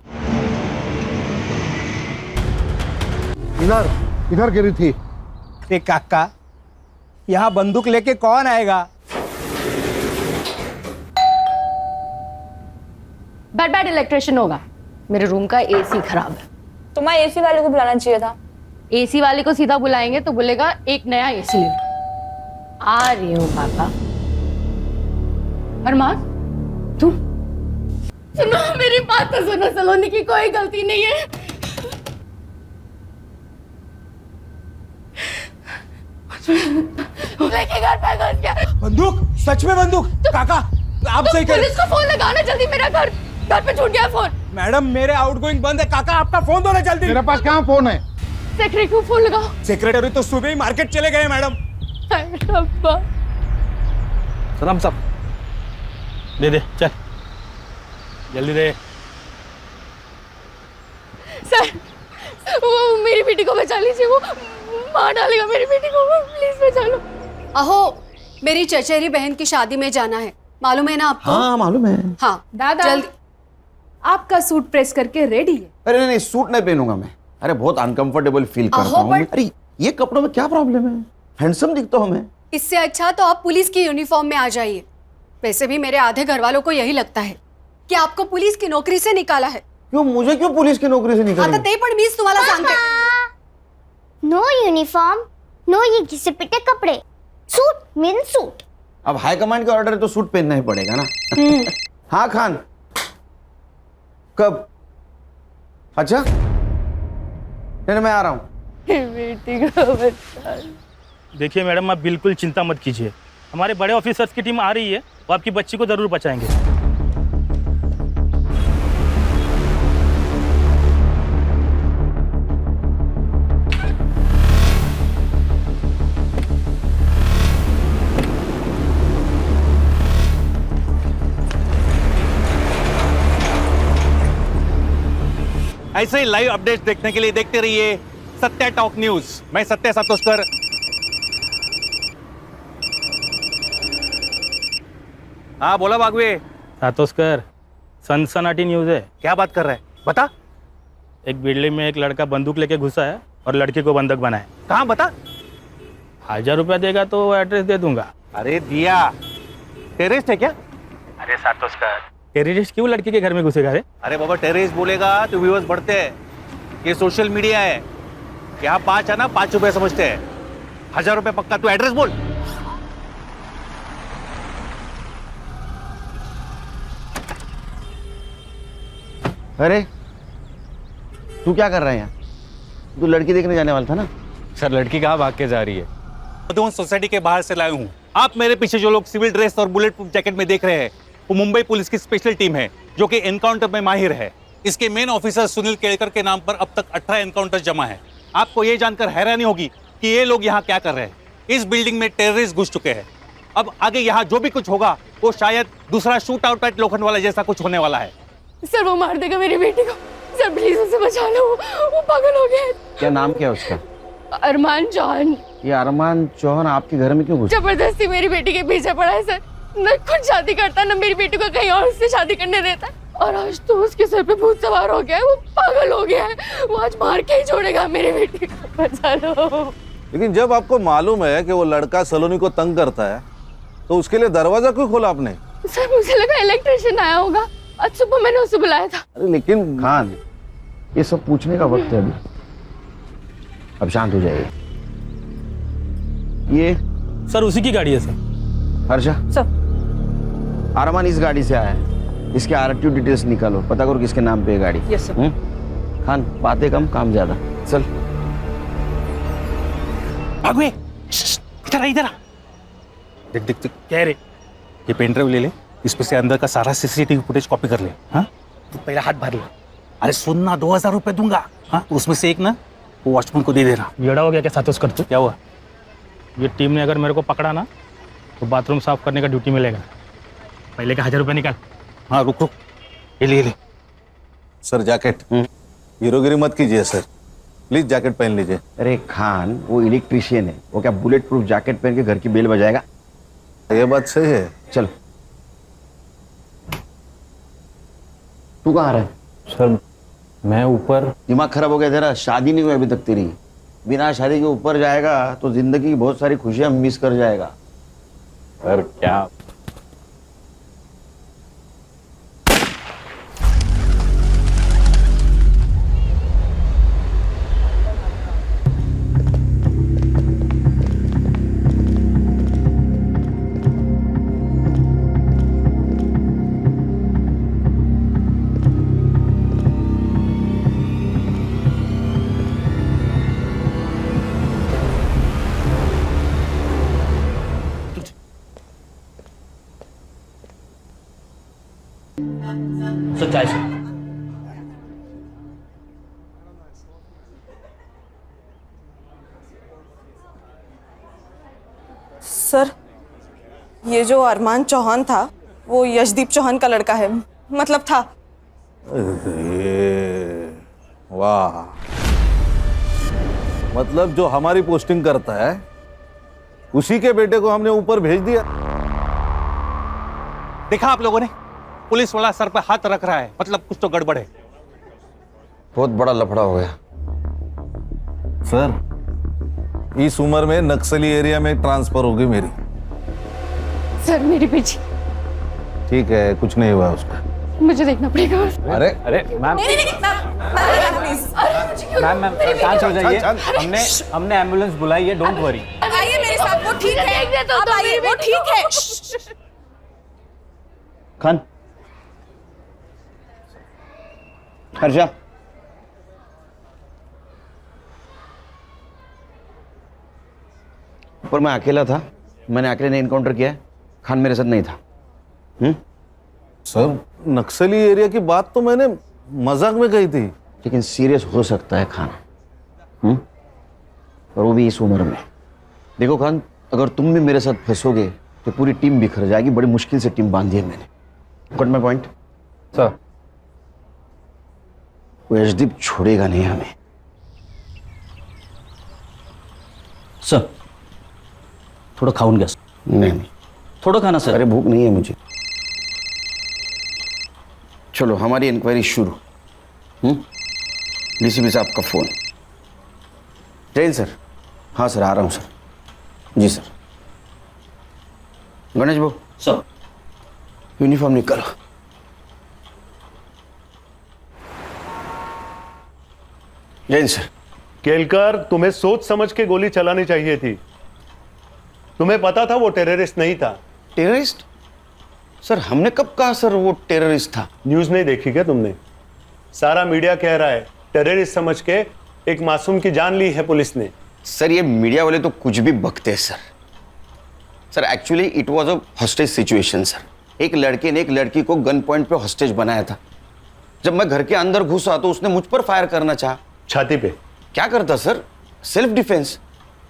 इधर गिरी थी। ते काका, यहाँ बंदूक लेके कौन आएगा? बैड इलेक्ट्रिशियन होगा। मेरे रूम का एसी खराब है। तुम्हें एसी वाले को बुलाना चाहिए था। एसी वाले को सीधा बुलाएंगे तो बोलेगा एक नया एसी ले लो। आ रही हूँ पापा। अरमान, तू सुनो, मेरी बात तो सुनो। सलोनी की कोई गलती नहीं है। लेके घर पे घुस गया। बंदूक? सच में बंदूक? तो, काका आप सही करें। पुलिस को फोन लगाना जल्दी। मेरा घर पे छूट गया फोन। मैडम मेरे आउटगोइंग बंद है। काका आपका फोन दो ना जल्दी। मेरे पास कहाँ फोन है? सेक्रेटरी को फोन लगाओ। सेक्रेटरी तो सुबह ही मार्केट चले गए मैडम। सलाम साहब, दे चल जल्दी दे। सर, वो मेरी बेटी को बचा लीजिए। वो मार डालेगा मेरी बेटी को। प्लीज बचा लो। अहो, मेरी चचेरी बहन की शादी में जाना है, मालूम है ना आपको? हाँ मालूम है। हाँ दादा जल्दी। आपका सूट प्रेस करके रेडी है। अरे नहीं, सूट नहीं पहनूंगा मैं। अरे बहुत अनकंफर्टेबल फील करता हूँ। अरे ये कपड़ों में क्या प्रॉब्लम है? हैंडसम दिखता हूँ मैं। इससे अच्छा तो आप पुलिस की यूनिफॉर्म में आ जाइए। वैसे भी मेरे आधे घर वालों को यही लगता है कि आपको पुलिस की नौकरी से निकाला है। क्यों? मुझे क्यों पुलिस की नौकरी से निकाला? आता ते पण मीच तुम्हाला सांगते। नो यूनिफॉर्म, नो ये घिसे पिटे कपड़े, सूट मीन सूट। अब हाई कमांड का ऑर्डर है तो सूट पहनना ही पड़ेगा ना। हाँ खान, कब? अच्छा नहीं, मैं आ रहा हूँ। बेटी को बचा। देखिए मैडम, आप बिल्कुल चिंता मत कीजिए, हमारे बड़े ऑफिसर्स की टीम आ रही है, वो आपकी बच्ची को जरूर बचाएंगे। ऐसे ही लाइव अपडेट्स देखने के लिए देखते रहिए सत्या टॉक न्यूज। मैं सत्या सातोस्कर। हाँ बोला बागवे। सातोस्कर, सनसनाटी न्यूज है। क्या बात कर रहा है? बता। एक बिल्डिंग में एक लड़का बंदूक लेके घुसा है और लड़की को बंधक बनाए। कहाँ? बता। 1000 रुपया देगा तो एड्रेस दे दूंगा। अरे दिया। टेररिस्ट है क्या? अरे सातोस्कर, टेररिस्ट क्यों लड़की के घर में घुसेगा रे? अरे बाबा, टेररिस्ट बोलेगा तो व्यूअर्स बढ़ते हैं। ये सोशल मीडिया है, यहाँ 5 है ना, 5 रुपए समझते हैं। 1000 रुपए पक्का। तू एड्रेस बोल। अरे तू क्या कर रहा है यहाँ? तू लड़की देखने जाने वाला था ना? सर लड़की कहाँ भाग के जा रही है? मधुबन सोसाइटी के बाहर से लाया हूँ। आप मेरे पीछे जो लोग सिविल ड्रेस और बुलेट प्रूफ जैकेट में देख रहे हैं, वो मुंबई पुलिस की स्पेशल टीम है जो कि एनकाउंटर में माहिर है। इसके मेन ऑफिसर सुनील केड़कर के नाम पर अब तक 18 एनकाउंटर जमा है। आपको ये जानकर हैरानी होगी कि ये लोग यहाँ क्या कर रहे हैं। इस बिल्डिंग में टेररिस्ट घुस चुके हैं। अब आगे यहाँ जो भी कुछ होगा वो शायद दूसरा शूट आउट एट लोखंडवाला जैसा कुछ होने वाला है। सर वो मार देगा मेरी बेटी को। सर प्लीज उसे बचा लो, वो पागल हो गया है। क्या नाम क्या है उसका? अरमान चौहान। ये अरमान चौहान आपके घर में क्यों घुसा? जबरदस्ती मेरी बेटी के पीछे पड़ा है सर। न खुद शादी करता, न मेरी बेटी को कहीं और से शादी करने देता। और आज तो उसके सर पे भूत सवार हो गया है, वो पागल हो गया है। वो आज मार के ही छोड़ेगा मेरी बेटी को। बचा लो। लेकिन जब आपको मालूम है कि वो लड़का सलोनी को तंग करता है तो उसके लिए दरवाजा क्यों खोला आपने? सर मुझे लगा इलेक्ट्रिशियन आया होगा, आज सुबह मैंने उसे बुलाया था। अरे लेकिन खान, ये सब पूछने का वक्त है अभी। अब शांत हो जाइए। ये सर उसी की गाड़ी है सर। हर्षा सर अरमान इस गाड़ी से आया है। इसके आरटीओ डिटेल्स निकालो, पता करो किसके नाम पे है गाड़ी। Yes sir. खान बातें कम काम ज्यादा। चल भागवे, इधर आ, इधर आ। देख देख देख। क्या है रे? ये पेन ड्राइव ले ले, इसमें से अंदर का सारा सीसीटीवी फुटेज कॉपी कर ले। हाँ तो पहला हाथ भर ले। अरे सुनना, 2000 रुपए दूंगा। हाँ उसमें से एक ना वो वॉचमैन को दे देना। येड़ा हो गया क्या सातोस्कर तू? क्या हुआ? ये टीम ने अगर मेरे को पकड़ा ना तो बाथरूम साफ करने का ड्यूटी मिलेगा। पहले का 1000 रुपया निकाल। हाँ रुक रुक, ये ले ले। Sir jacket. हीरोगिरी मत कीजिए सर, प्लीज जैकेट पहन लीजिए। अरे खान, वो इलेक्ट्रिशियन है, वो क्या बुलेट प्रूफ जैकेट पहन के घर की बेल बजाएगा? ये बात सही है। चल। तू कहाँ रहा है? सर मैं ऊपर। दिमाग खराब हो गया तेरा? शादी नहीं हुई अभी तक तेरी। बिना शादी के ऊपर जाएगा तो जिंदगी की बहुत सारी खुशियां मिस कर जाएगा। सर क्या? सच्चाई से सर ये जो अरमान चौहान था वो यशदीप चौहान का लड़का है, मतलब था। वाह, मतलब जो हमारी पोस्टिंग करता है उसी के बेटे को हमने ऊपर भेज दिया। देखा आप लोगों ने, पुलिस वाला सर पर हाथ रख रहा है, मतलब कुछ तो गड़बड़ है। बहुत बड़ा लफड़ा हो गया। सर इस उम्र में नक्सली एरिया में ट्रांसफर होगी मेरी। सर मेरी बेटी, ठीक है, कुछ नहीं हुआ उसका। मुझे देखना पड़ेगा। अरे अरे मैम मैम शांत हो जाइए। हमने एम्बुलेंस बुलाई है, डोंट वरी। आइए मेरे साथ, वो ठीक है। आप आइए, वो ठीक है। खान, हर्षा, पर मैं अकेला था, मैंने अकेले ने इनकाउंटर किया है, खान मेरे साथ नहीं था। सर नक्सली एरिया की बात तो मैंने मजाक में कही थी, लेकिन सीरियस हो सकता है खान, और वो भी इस उम्र में। देखो खान, अगर तुम भी मेरे साथ फंसोगे तो पूरी टीम बिखर जाएगी। बड़ी मुश्किल से टीम बांधी है मैंने। Got my point? सर वो यशदीप छोड़ेगा नहीं हमें। सर थोड़ा खाऊन गया। नहीं, थोड़ा खाना सर। अरे भूख नहीं है मुझे। चलो हमारी इंक्वायरी शुरू। डीसीपी साहब का फोन। जैन सर। हाँ सर, आ रहा हूँ सर। जी सर। गणेश भाऊ। सर यूनिफॉर्म निकालो। जैन सर। केलकर, तुम्हें सोच समझ के गोली चलानी चाहिए थी। तुम्हें पता था वो टेररिस्ट नहीं था। टेररिस्ट? सर हमने कब कहा सर वो टेररिस्ट था? न्यूज नहीं देखी क्या तुमने? सारा मीडिया कह रहा है टेररिस्ट समझ के एक मासूम की जान ली है पुलिस ने। सर ये मीडिया वाले तो कुछ भी बकते हैं sir. Sir actually it was a hostage situation sir. एक लड़के ने एक लड़की को गन पॉइंट पे हॉस्टेज बनाया था। जब मैं घर के अंदर घुसा तो उसने मुझ पर फायर करना चाहा। छाती पे? क्या करता सर? Self defence.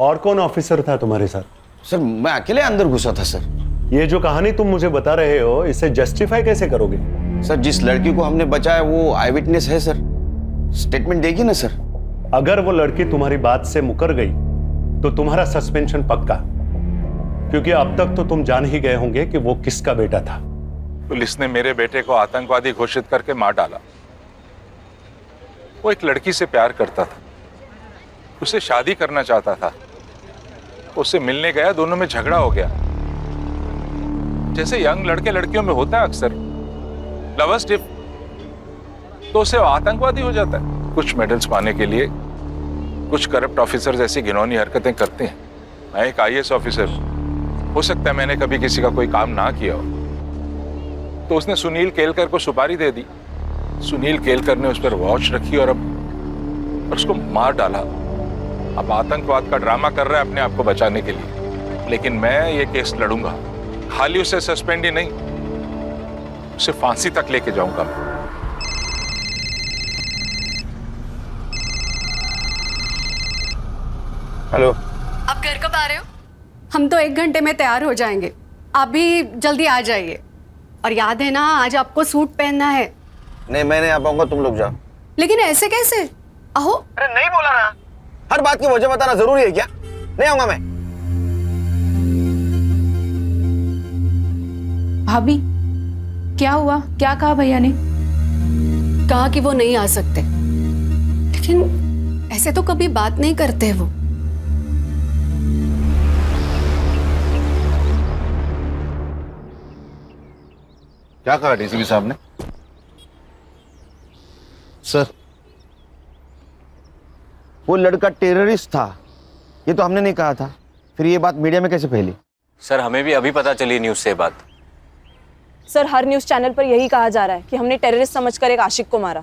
और कौन ऑफिसर था तुम्हारे साथ? सर मैं अकेले अंदर घुसा था सर। ये जो कहानी तुम मुझे बता रहे हो, इसे जस्टिफाई कैसे करोगे? सर जिस लड़की को हमने बचाया वो आई विटनेस है सर, स्टेटमेंट देगी ना सर। अगर वो लड़की तुम्हारी बात से मुकर गई तो तुम्हारा सस्पेंशन पक्का, क्योंकि अब तक तो तुम जान ही गए होंगे कि वो किसका बेटा था। पुलिस ने मेरे बेटे को आतंकवादी घोषित करके मार डाला। वो एक लड़की से प्यार करता था, उससे शादी करना चाहता था। उससे मिलने गया, दोनों में झगड़ा हो गया। जैसे यंग लड़के लड़कियों में होता है अक्सर, लवर्स डिप, तो उससे आतंकवादी हो जाता है। कुछ मेडल्स पाने के लिए कुछ करप्ट ऑफिसर्स ऐसी घिनौनी हरकतें करते हैं। मैं एक आईएएस ऑफिसर, हो सकता है मैंने कभी किसी का कोई काम ना किया हो, तो उसने सुनील केलकर को सुपारी दे दी। सुनील केलकर ने उस पर वॉच रखी और उसको मार डाला। अब आतंकवाद का ड्रामा कर रहा है अपने आप को बचाने के लिए। लेकिन मैं ये केस लड़ूंगा, खाली उसे सस्पेंड ही नहीं, उसे फांसी तक लेके जाऊंगा मैं। हेलो। आप घर कब आ रहे हो? हम तो 1 घंटे में तैयार हो जाएंगे, आप भी जल्दी आ जाइए। और याद है ना, आज आपको सूट पहनना है। नहीं मैं नहीं आ पाऊंगा, तुम लोग जाओ। लेकिन ऐसे कैसे? अहो अरे नहीं बोला ना, हर बात की वजह बताना जरूरी है क्या? नहीं आऊंगा मैं। भाभी क्या हुआ? क्या कहा भैया ने? कहा कि वो नहीं आ सकते, लेकिन ऐसे तो कभी बात नहीं करते वो। क्या कहा डीसीपी साहब ने? सर वो लड़का टेररिस्ट था, ये तो हमने नहीं कहा था। फिर ये बात मीडिया में कैसे फैली? सर हमें भी अभी पता चली न्यूज़ से बात। सर हर न्यूज चैनल पर यही कहा जा रहा है कि हमने टेररिस्ट समझकर एक आशिक को मारा।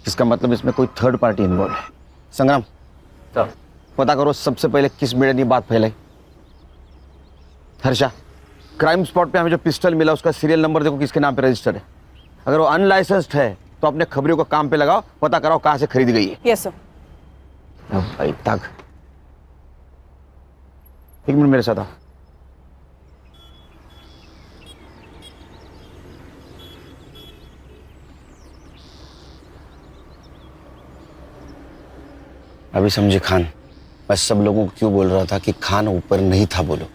इसका मतलब इसमें कोई थर्ड पार्टी इन्वॉल्व है। संग्राम सर पता करो सबसे पहले किस मीडिया ने बात फैलाई। हर्षा क्राइम स्पॉट पे हमें जो पिस्टल मिला उसका सीरियल नंबर देखो किसके नाम पे रजिस्टर्ड है। अगर वो अनलाइसेंस्ड है तो अपने खबरियों को काम पे लगाओ, पता कराओ कहां से खरीदी गई है। Yes sir. भाई तक 1 मिनट मेरे साथ आओ। अभी समझे खान, मैं सब लोगों को क्यों बोल रहा था कि खान ऊपर नहीं था। बोलो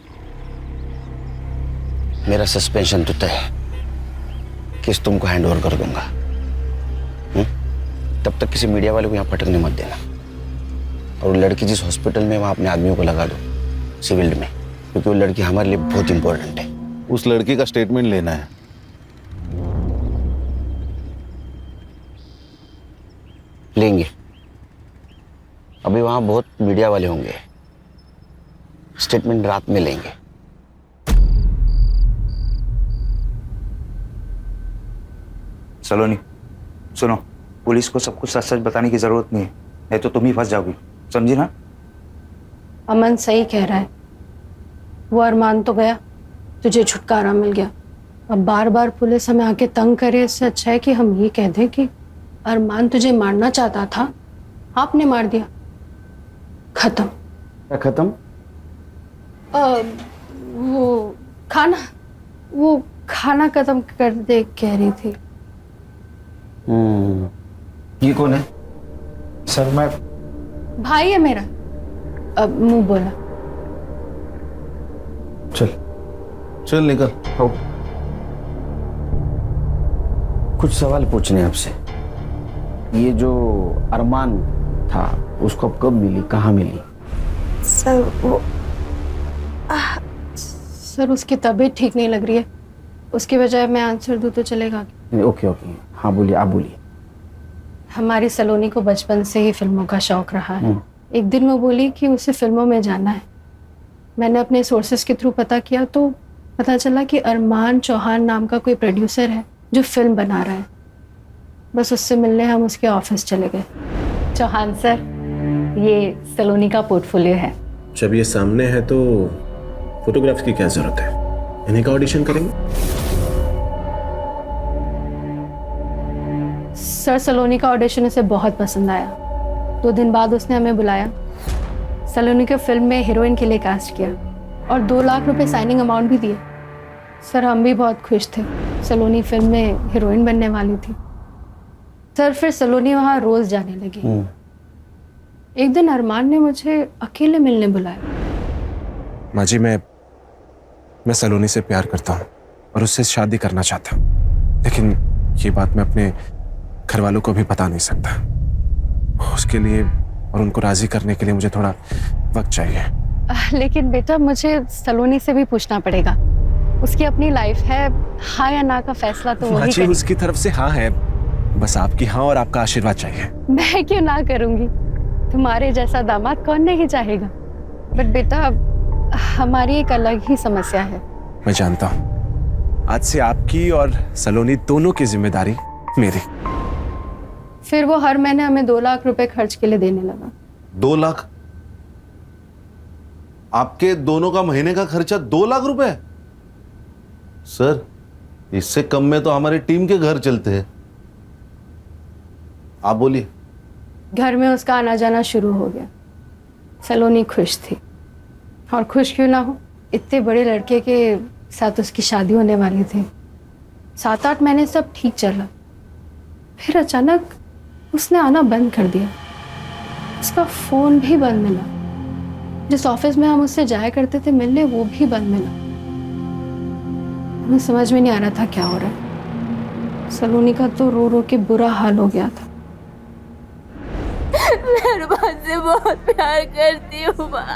मेरा सस्पेंशन तो तय है। केस तुमको हैंड ओवर कर दूंगा। तब तक किसी मीडिया वाले को यहाँ फटकने मत देना। और वो लड़की जिस हॉस्पिटल में, वहां अपने आदमियों को लगा दो सिविल में, क्योंकि वो लड़की हमारे लिए बहुत इंपॉर्टेंट है। उस लड़की का स्टेटमेंट लेना है। लेंगे। अभी वहां बहुत मीडिया वाले होंगे, स्टेटमेंट रात में लेंगे। सलोनी सुनो, पुलिस को सब कुछ सच सच बताने की जरूरत नहीं है, नहीं तो तुम ही फंस जाओगी, समझी ना? अमन सही कह रहा है, वो अरमान तो गया, तुझे छुटकारा मिल गया। अब बार बार पुलिस हमें आके तंग करे, इससे अच्छा है कि हम ये कह दें कि अरमान तुझे मारना चाहता था, आपने मार दिया, खत्म। क्या खत्म? वो खाना खत्म कर दे कह रही थी। ये कौन है? सर मैं भाई है मेरा। अब मुंह बोला। चल निकल। हो कुछ सवाल पूछने हैं आपसे। ये जो अरमान था, उसको कब मिली, कहाँ मिली? सर वो सर उसकी तबीयत ठीक नहीं लग रही है, उसकी बजाय मैं आंसर दूं तो चलेगा? ओके ओके, हाँ बोलिए, आप बोलिए। हमारी सलोनी को बचपन से ही फिल्मों का शौक रहा है। एक दिन वो बोली कि उसे फिल्मों में जाना है। मैंने अपने सोर्सेस के थ्रू पता किया तो पता चला कि अरमान चौहान नाम का कोई प्रोड्यूसर है जो फिल्म बना रहा है। बस उससे मिलने हम उसके ऑफिस चले गए। चौहान सर, ये सलोनी का पोर्टफोलियो है। जब ये सामने है तो फोटोग्राफ्स की क्या जरूरत है, इन्हीं का ऑडिशन करेंगे। सर सलोनी का ऑडिशन उसे बहुत पसंद आया। 2 दिन बाद उसने हमें बुलाया, सलोनी को फिल्म में हीरोइन के लिए कास्ट किया और 2 लाख रुपए साइनिंग अमाउंट भी दिए। सर हम भी बहुत खुश थे, सलोनी फिल्म में हीरोइन बनने वाली थी। सर फिर सलोनी वहाँ रोज जाने लगी। एक दिन अरमान ने मुझे अकेले मिलने बुलाया। माँ जी, मैं सलोनी से प्यार करता हूँ और उससे शादी करना चाहता हूँ, लेकिन ये बात मैं अपने घर वालों को भी बता नहीं सकता। उसके लिए और उनको राजी करने के लिए मुझे थोड़ा वक्त चाहिए। लेकिन बेटा मुझे सलोनी से भी पूछना पड़ेगा, उसकी अपनी लाइफ है, हाँ या ना का फैसला तो वही करेगी। उसकी तरफ से हाँ है, बस आपकी हाँ और आपका आशीर्वाद चाहिए। मैं क्यों ना करूंगी, तुम्हारे जैसा दामाद कौन नहीं चाहेगा। बट बेटा हमारी एक अलग ही समस्या है। मैं जानता हूँ, आज से आपकी और सलोनी दोनों की जिम्मेदारी मेरी। फिर वो हर महीने हमें 2 लाख रुपए खर्च के लिए देने लगा। 2 लाख? आपके दोनों का महीने का खर्चा 2 लाख रुपए? सर इससे कम में तो हमारी टीम के घर चलते हैं। आप बोलिए। घर में उसका आना जाना शुरू हो गया। सलोनी खुश थी, और खुश क्यों ना हो, इतने बड़े लड़के के साथ उसकी शादी होने वाली थी। 7-8 महीने सब ठीक चला, फिर अचानक उसने आना बंद कर दिया। उसका फोन भी बंद मिला, जिस ऑफिस में हम उससे जाया करते थे मिलने, वो भी बंद मिला। हमें समझ में नहीं आ रहा था क्या हो रहा है। सलोनी का तो रो रो के बुरा हाल हो गया था। मैं अरमान से बहुत प्यार करती हूँ माँ।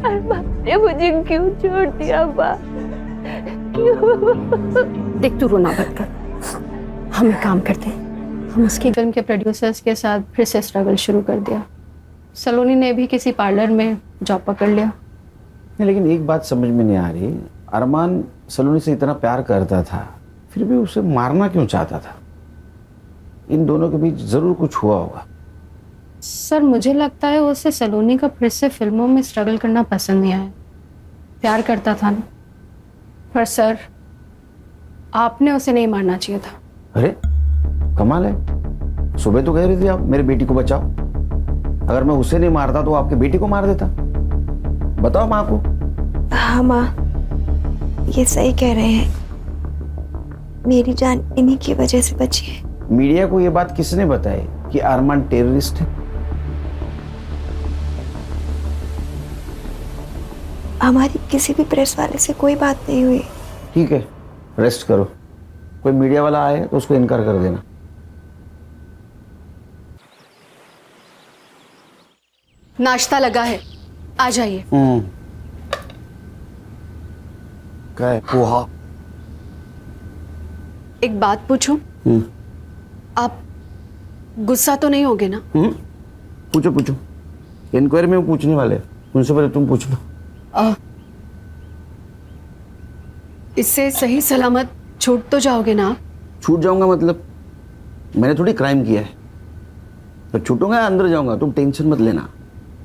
अरमान ने मुझे क्यों छोड़ दिया माँ? क्यों? देख तू रोना बंद कर, हम एक काम करते हैं, हम उसकी फिल्म के प्रोड्यूसर्स के साथ फिर से स्ट्रगल शुरू कर दिया। सलोनी ने भी किसी पार्लर में जॉब पकड़ लिया। लेकिन एक बात समझ में नहीं आ रही, अरमान सलोनी से इतना प्यार करता था, फिर भी उसे मारना क्यों चाहता था? इन दोनों के बीच जरूर कुछ हुआ होगा। सर मुझे लगता है उसे सलोनी का फिर से फिल्मों में स्ट्रगल करना पसंद नहीं आया। प्यार करता था ना। पर सर आपने उसे नहीं मारना चाहिए था। अरे कमाल है, सुबह तो कह रही थी आप मेरी बेटी को बचाओ। अगर मैं उसे नहीं मारता तो आपकी बेटी को मार देता। बताओ माँ को। हाँ माँ, ये सही कह रहे हैं, मेरी जान इन्हीं की वजह से बची है। मीडिया को ये बात किसने बताई कि अरमान टेररिस्ट है? हमारी किसी भी प्रेस वाले से कोई बात नहीं हुई। ठीक है, रेस्ट करो, कोई मीडिया वाला आए तो उसको इनकार कर देना। नाश्ता लगा है, आ जाइए। क्या है? पोहा। एक बात पूछूं? आप गुस्सा तो नहीं होगे ना? पूछो पूछो, इंक्वायरी में वो पूछने वाले, उनसे पहले तुम पूछ लो। इससे सही सलामत छूट तो जाओगे ना आप? छूट जाऊंगा मतलब? मैंने थोड़ी क्राइम किया है तो छूटूंगा, अंदर जाऊंगा, तुम टेंशन मत लेना।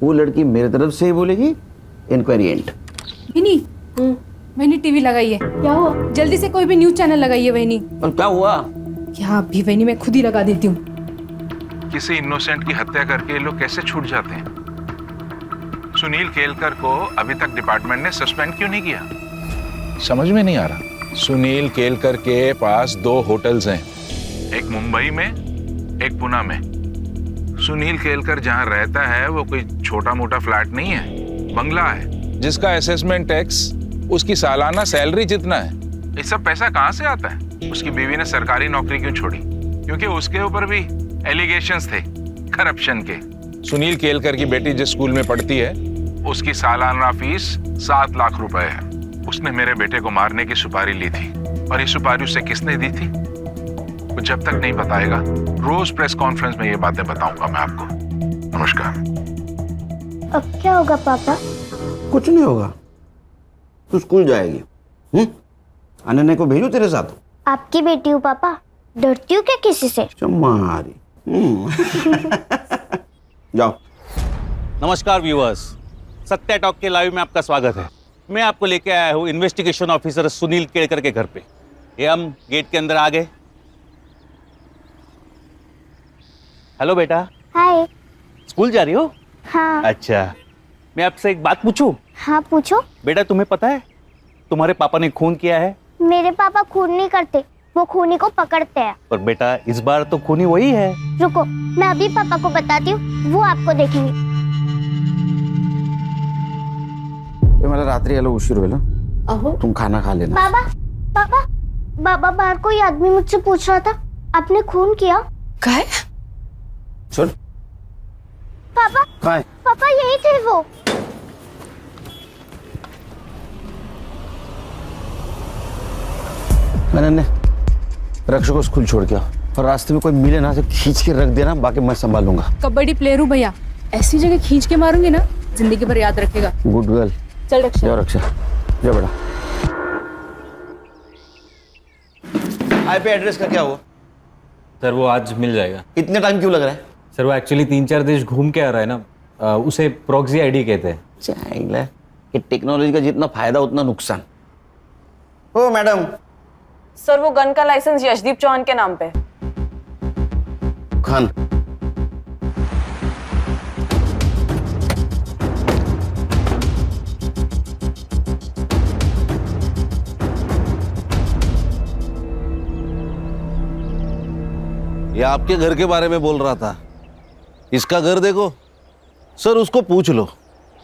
वो लड़की मेरे तरफ से ही बोलेगी इंक्वायरी एंड। वहीनी, वहीनी टीवी लगाइए। क्या हुआ? जल्दी से कोई भी न्यूज चैनल लगाइए वहीनी। और क्या हुआ? क्या अभी वहीनी मैं खुद ही लगा देती हूँ। किसी इनोसेंट की हत्या करके ये लोग कैसे छूट जाते हैं? सुनील केलकर को अभी तक डिपार्टमेंट ने सस्पेंड क्यों नहीं किया? समझ में नहीं आ रहा। सुनील केलकर के पास 2 होटल्स हैं, एक मुंबई में, एक पुणे में। सुनील केलकर जहां रहता है वो कोई छोटा मोटा फ्लैट नहीं है, बंगला है जिसका असेसमेंट टैक्स उसकी सालाना सैलरी जितना है। ये सब पैसा कहां से आता है? उसकी बीवी ने सरकारी नौकरी क्यों छोड़ी? क्योंकि उसके ऊपर भी एलिगेशंस थे करप्शन के। सुनील केलकर की बेटी जिस स्कूल में पढ़ती है उसकी सालाना फीस 7 लाख रुपए है। उसने मेरे बेटे को मारने की सुपारी ली थी, और ये सुपारी उसे किसने दी थी वो जब तक नहीं बताएगा, रोज प्रेस कॉन्फ्रेंस में ये बातें बताऊंगा मैं आपको। नमस्कार। अब क्या होगा पापा? कुछ नहीं होगा, तू स्कूल जाएगी। अनन्या को भेजू तेरे साथ? आपकी बेटी हूँ पापा, डरती हूँ क्या किसी से? चमारी। जाओ। नमस्कार व्यूअर्स, सत्या टॉक के लाइव में आपका स्वागत है। मैं आपको लेके आया हूँ इन्वेस्टिगेशन ऑफिसर सुनील केलकर के घर पे। ये हम गेट के अंदर आ गए। हेलो बेटा। हाय। स्कूल जा रही हो? हाँ। अच्छा, मैं आपसे एक बात पूछूं? हाँ पूछो। बेटा तुम्हें पता है तुम्हारे पापा ने खून किया है? मेरे पापा खून नहीं करते, वो खूनी को पकड़ते हैं। पर बेटा इस बार तो खूनी वही है। रुको, मैं अभी पापा को बताती हूँ, वो आपको देखेंगे। मला रात्री आलो उशीर होईल, तुम खाना खा लेना। बाबा पापा, बाबा बाहर कोई आदमी मुझसे पूछ रहा था, आपने खून किया? क्या? सुन पापा, पापा यही थे वो। मैंने रक्षक को स्कूल छोड़ के आओ, और रास्ते में कोई मिले ना तो खींच के रख देना, बाकी मैं संभालूंगा। कबड्डी प्लेयर हूँ भैया, ऐसी जगह खींच के मारूंगी ना जिंदगी भर याद रखेगा। Good girl. चल रक्षा। जाओ रक्षा, जाओ बेटा। आईपी एड्रेस का क्या हुआ? सर वो आज मिल जाएगा। इतने टाइम क्यों लग रहा है? सर वो एक्चुअली 3-4 देश घूम के आ रहा है ना, उसे प्रॉक्सी आईडी कहते हैं। चाहिए कि टेक्नोलॉजी का जितना फायदा उतना नुकसान। ओ मैडम। सर वो गन का लाइसेंस यशदीप चौहान के नाम पे। खान। ये आपके घर के बारे में बोल रहा था। इसका घर देखो सर, उसको पूछ लो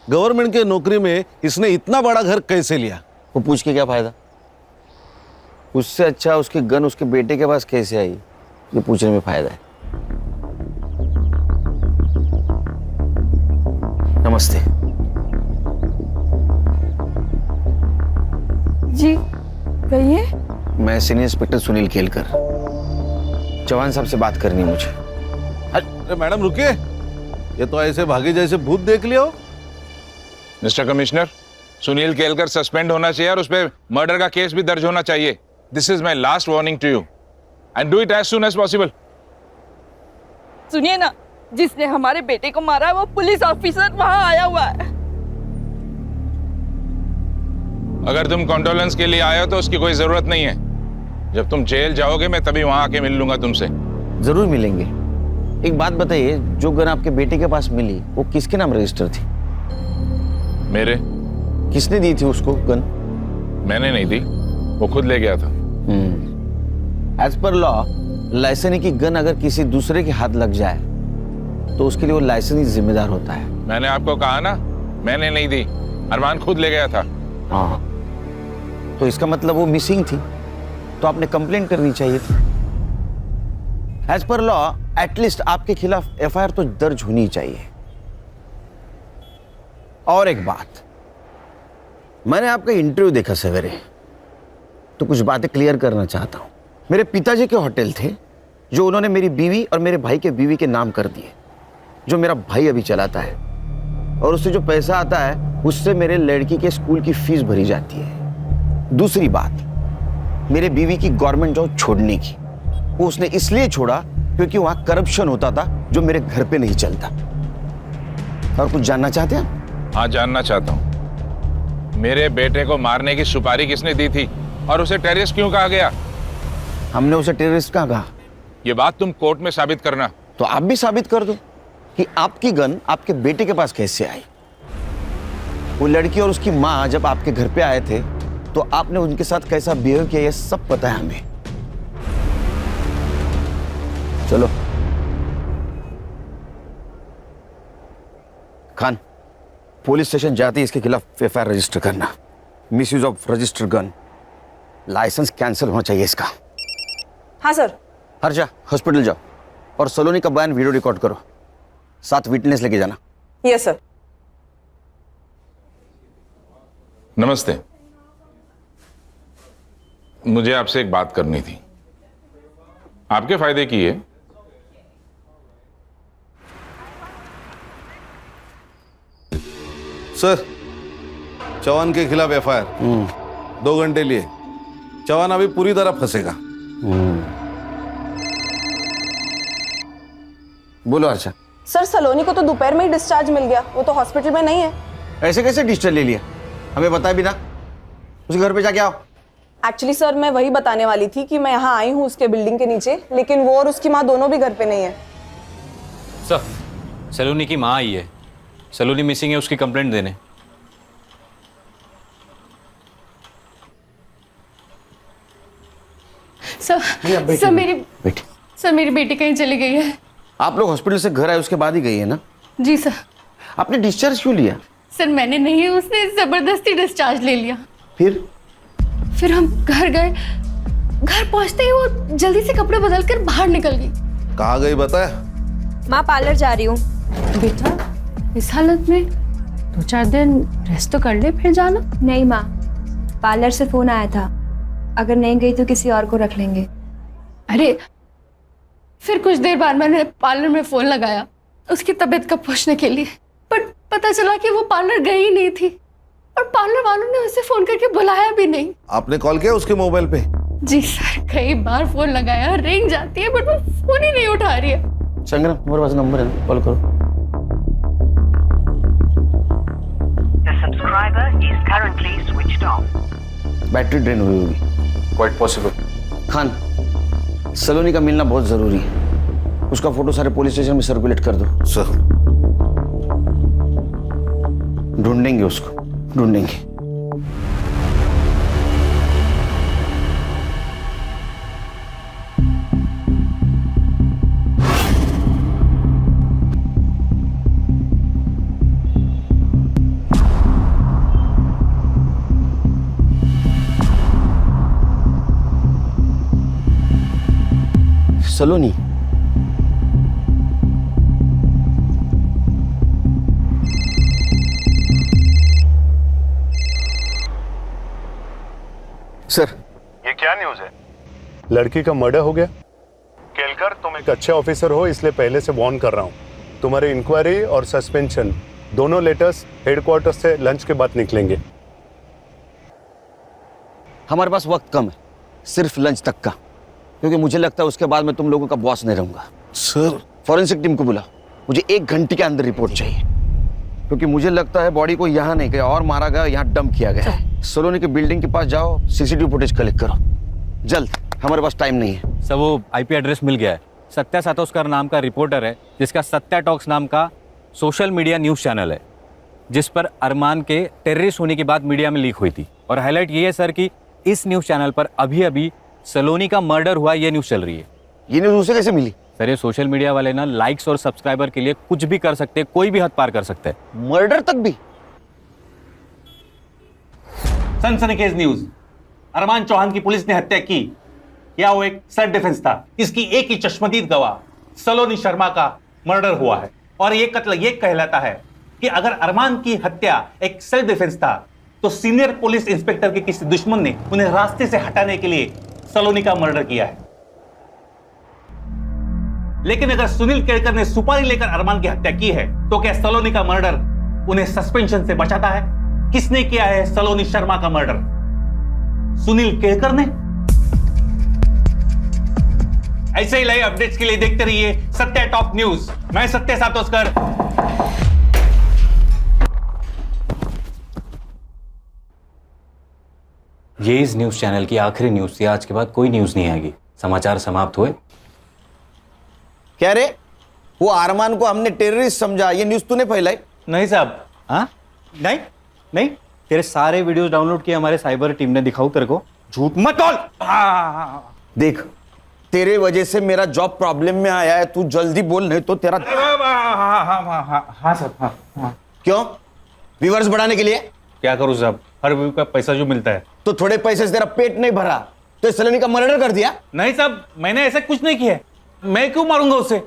गवर्नमेंट के नौकरी में इसने इतना बड़ा घर कैसे लिया। वो पूछ के क्या फायदा? उससे अच्छा उसकी गन उसके बेटे के पास कैसे आई, ये पूछने में फायदा है। नमस्ते। जी कहिए। मैं सीनियर इंस्पेक्टर सुनील केलकर, चौहान साहब से बात करनी है मुझे। अरे मैडम रुकिए, ये तो ऐसे भागे जैसे भूत देख लिया हो। Mister commissioner, Sunil Kelkar suspend होना चाहिए और उस पर मर्डर का केस भी दर्ज होना चाहिए। This is my last warning to you and do it as soon as possible. सुनिए ना, जिसने हमारे बेटे को मारा है वो पुलिस ऑफिसर वहां आया हुआ है। अगर तुम कॉन्डोलेंस के लिए आए हो तो उसकी कोई जरूरत नहीं है। जब तुम जेल जाओगे मैं तभी वहां आके मिल लूंगा तुमसे। जरूर मिलेंगे। एक बात बताइए, जो गन आपके बेटे के पास मिली वो किसके नाम रजिस्टर थी? मेरे। किसने दी थी उसको गन? मैंने नहीं दी, वो खुद ले गया था। एज पर लॉ, लाइसेंस की गन अगर किसी दूसरे के हाथ लग जाए तो उसके लिए वो लाइसेंस ही जिम्मेदार होता है। मैंने आपको कहा ना, मैंने नहीं दी, अरमान खुद ले गया था। हाँ, तो इसका मतलब वो मिसिंग थी। तो आपने कंप्लेंट करनी चाहिए थी। एज पर लॉ एटलीस्ट आपके खिलाफ एफआईआर तो दर्ज होनी चाहिए। और एक बात, मैंने आपका इंटरव्यू देखा सवेरे, तो कुछ बातें क्लियर करना चाहता हूं। मेरे पिताजी के होटल थे जो उन्होंने मेरी बीवी और मेरे भाई के बीवी के नाम कर दिए, जो मेरा भाई अभी चलाता है, और उससे जो पैसा आता है उससे मेरे लड़की के स्कूल की फीस भरी जाती है। दूसरी बात, मेरे बीवी की गवर्नमेंट जॉब छोड़ने की, वो उसने इसलिए छोड़ा क्योंकि वहां करप्शन होता था जो मेरे घर पे नहीं चलता। और कुछ जानना चाहते हैं? हाँ, जानना चाहता हूँ। मेरे बेटे को मारने की सुपारी किसने दी थी और उसे टेररिस्ट क्यों कहा गया? हमने उसे टेररिस्ट कहा। ये बात तुम कोर्ट में साबित करना। तो आप भी साबित कर दो कि आपकी गन आपके बेटे के पास कैसे आई। वो लड़की और उसकी माँ जब आपके घर पे आए थे तो आपने उनके साथ कैसा बिहेव किया, ये सब पता है हमें। चलो खान, पुलिस स्टेशन जाते ही इसके खिलाफ एफआईआर रजिस्टर करना। Misuse of register gun, licence cancel होना चाहिए इसका। हाँ सर। हर जा हॉस्पिटल जाओ और सलोनी का बयान वीडियो रिकॉर्ड करो, साथ विटनेस लेके जाना। Yes sir. नमस्ते, मुझे आपसे एक बात करनी थी, आपके फायदे की है। सर, चौहान के खिलाफ एफआईआर 2 घंटे लिए। चौहान अभी पूरी तरह फंसेगा। बोलो अर्चा। सर सलोनी को तो दोपहर में ही डिस्चार्ज मिल गया, वो तो हॉस्पिटल में नहीं है। ऐसे कैसे डिस्चार्ज ले लिया, हमें बताया भी ना। उसके घर पे जाके आओ। एक्चुअली सर मैं वही बताने वाली थी कि मैं यहाँ आई हूँ उसके बिल्डिंग के नीचे, लेकिन वो और उसकी माँ दोनों भी घर पे नहीं है। सर, सलोनी की माँ आई है, सलोनी मिसिंग है, उसकी कंप्लेंट देने। सर मेरी बेटी कहीं चली गई है। आप लोग हॉस्पिटल से घर आए उसके बाद ही गई है ना? जी सर। आपने डिस्चार्ज क्यों लिया? सर मैंने नहीं, उसने जबरदस्ती डिस्चार्ज ले लिया। फिर हम घर गए, घर पहुंचते ही वो जल्दी से कपड़े बदल कर बाहर निकल गई। कहाँ गई बताया? माँ पार्लर जा रही हूँ। बेटा इस हालत में 2-4 दिन रेस्ट तो कर ले फिर जाना। नहीं माँ, पार्लर से फोन आया था, अगर नहीं गई तो किसी और को रख लेंगे। अरे फिर कुछ देर बाद मैंने पार्लर में फोन लगाया उसकी तबीयत का पूछने के लिए, पर पता चला कि वो पार्लर गई ही नहीं थी और पार्लर वालों ने उसे फोन करके बुलाया भी नहीं। आपने कॉल किया उसके मोबाइल पे? जी सर, कई बार फोन लगाया, रिंग जाती है बट वो फोन ही नहीं उठा रही है। संग्राम, हमारे पास नंबर है, कॉल करो। The subscriber is currently switched off. Battery drain हुई होगी। Quite possible. खान, सलोनी का मिलना बहुत जरूरी है, उसका फोटो सारे पुलिस स्टेशन में सर्कुलेट कर दो। सर। ढूंढेंगे उसको, ढूंढेंगे। सलोनी, सर। ये क्या न्यूज है? लड़की का मर्डर हो गया। केलकर, तुम एक अच्छे ऑफिसर हो इसलिए पहले से वार्न कर रहा हूँ। तुम्हारे इंक्वायरी और सस्पेंशन दोनों लेटर्स हेडक्वार्टर से लंच के बाद निकलेंगे। हमारे पास वक्त कम है, सिर्फ लंच तक का, क्योंकि मुझे लगता है उसके बाद मैं तुम लोगों का बॉस नहीं रहूंगा। सर, फॉरेंसिक टीम को बुला, मुझे 1 घंटे के अंदर रिपोर्ट चाहिए, क्योंकि मुझे लगता है बॉडी को यहाँ नहीं गया और मारा गया, यहाँ डंप किया गया है। सलोनी के बिल्डिंग के पास जाओ, सीसीटीवी फुटेज कलेक्ट करो जल्द, हमारे पास टाइम नहीं है। सर वो आईपी एड्रेस मिल गया है। सत्या सातोस्कर नाम का रिपोर्टर है जिसका सत्या टॉक्स नाम का सोशल मीडिया न्यूज़ चैनल है, जिस पर अरमान के टेररिस्ट होने की बात मीडिया में लीक हुई थी। और हाईलाइट ये है सर कि इस न्यूज़ चैनल पर अभी अभी सलोनी का मर्डर हुआ, ये न्यूज़ चल रही है। ये न्यूज़ उसे कैसे मिली? सर ये सोशल मीडिया वाले ना लाइक्स और सब्सक्राइबर के लिए कुछ भी कर सकते हैं, कोई भी हद पार कर सकते हैं। मर्डर तक भी? सनसनीखेज न्यूज, अरमान चौहान की पुलिस ने हत्या की, या वो एक सेल्फ डिफेंस था? इसकी एक ही चश्मदीद गवाह सलोनी शर्मा का मर्डर हुआ है और ये कत्ल ये कहलाता है कि अगर अरमान की हत्या एक सेल्फ डिफेंस था तो सीनियर पुलिस इंस्पेक्टर के किसी दुश्मन ने उन्हें रास्ते से हटाने के लिए सलोनी का मर्डर किया है। लेकिन अगर सुनील केड़कर ने सुपारी लेकर अरमान की हत्या की है तो क्या सलोनी का मर्डर उन्हें सस्पेंशन से बचाता है? किसने किया है सलोनी शर्मा का मर्डर? सुनील केड़कर ने? ऐसे ही लाइव अपडेट्स के लिए देखते रहिए सत्या टॉप न्यूज। मैं सत्य सातोस्कर। ये इस न्यूज चैनल की आखिरी न्यूज थी। आज के बाद कोई न्यूज नहीं आएगी। समाचार समाप्त हुए। क्या रे, वो अरमान को हमने टेररिस्ट समझा, ये न्यूज तूने फैलाई? नहीं साहब। हाँ नहीं नहीं, तेरे सारे वीडियोस डाउनलोड किए हमारे साइबर टीम ने। दिखाऊं तेरे को? झूठ मत बोल। देख, तेरे वजह से मेरा जॉब प्रॉब्लम में आया है, तू जल्दी बोल नहीं तो तेरा। हाँ सर। हाँ। क्यों? व्यूअर्स बढ़ाने के लिए? क्या करूं साहब, हर व्यू का पैसा जो मिलता है। तो थोड़े पैसे से तेरा पेट नहीं भरा तो सलोनी का मर्डर कर दिया? नहीं साहब, मैंने ऐसा कुछ नहीं किया। मैं क्यों मारूंगा उसे?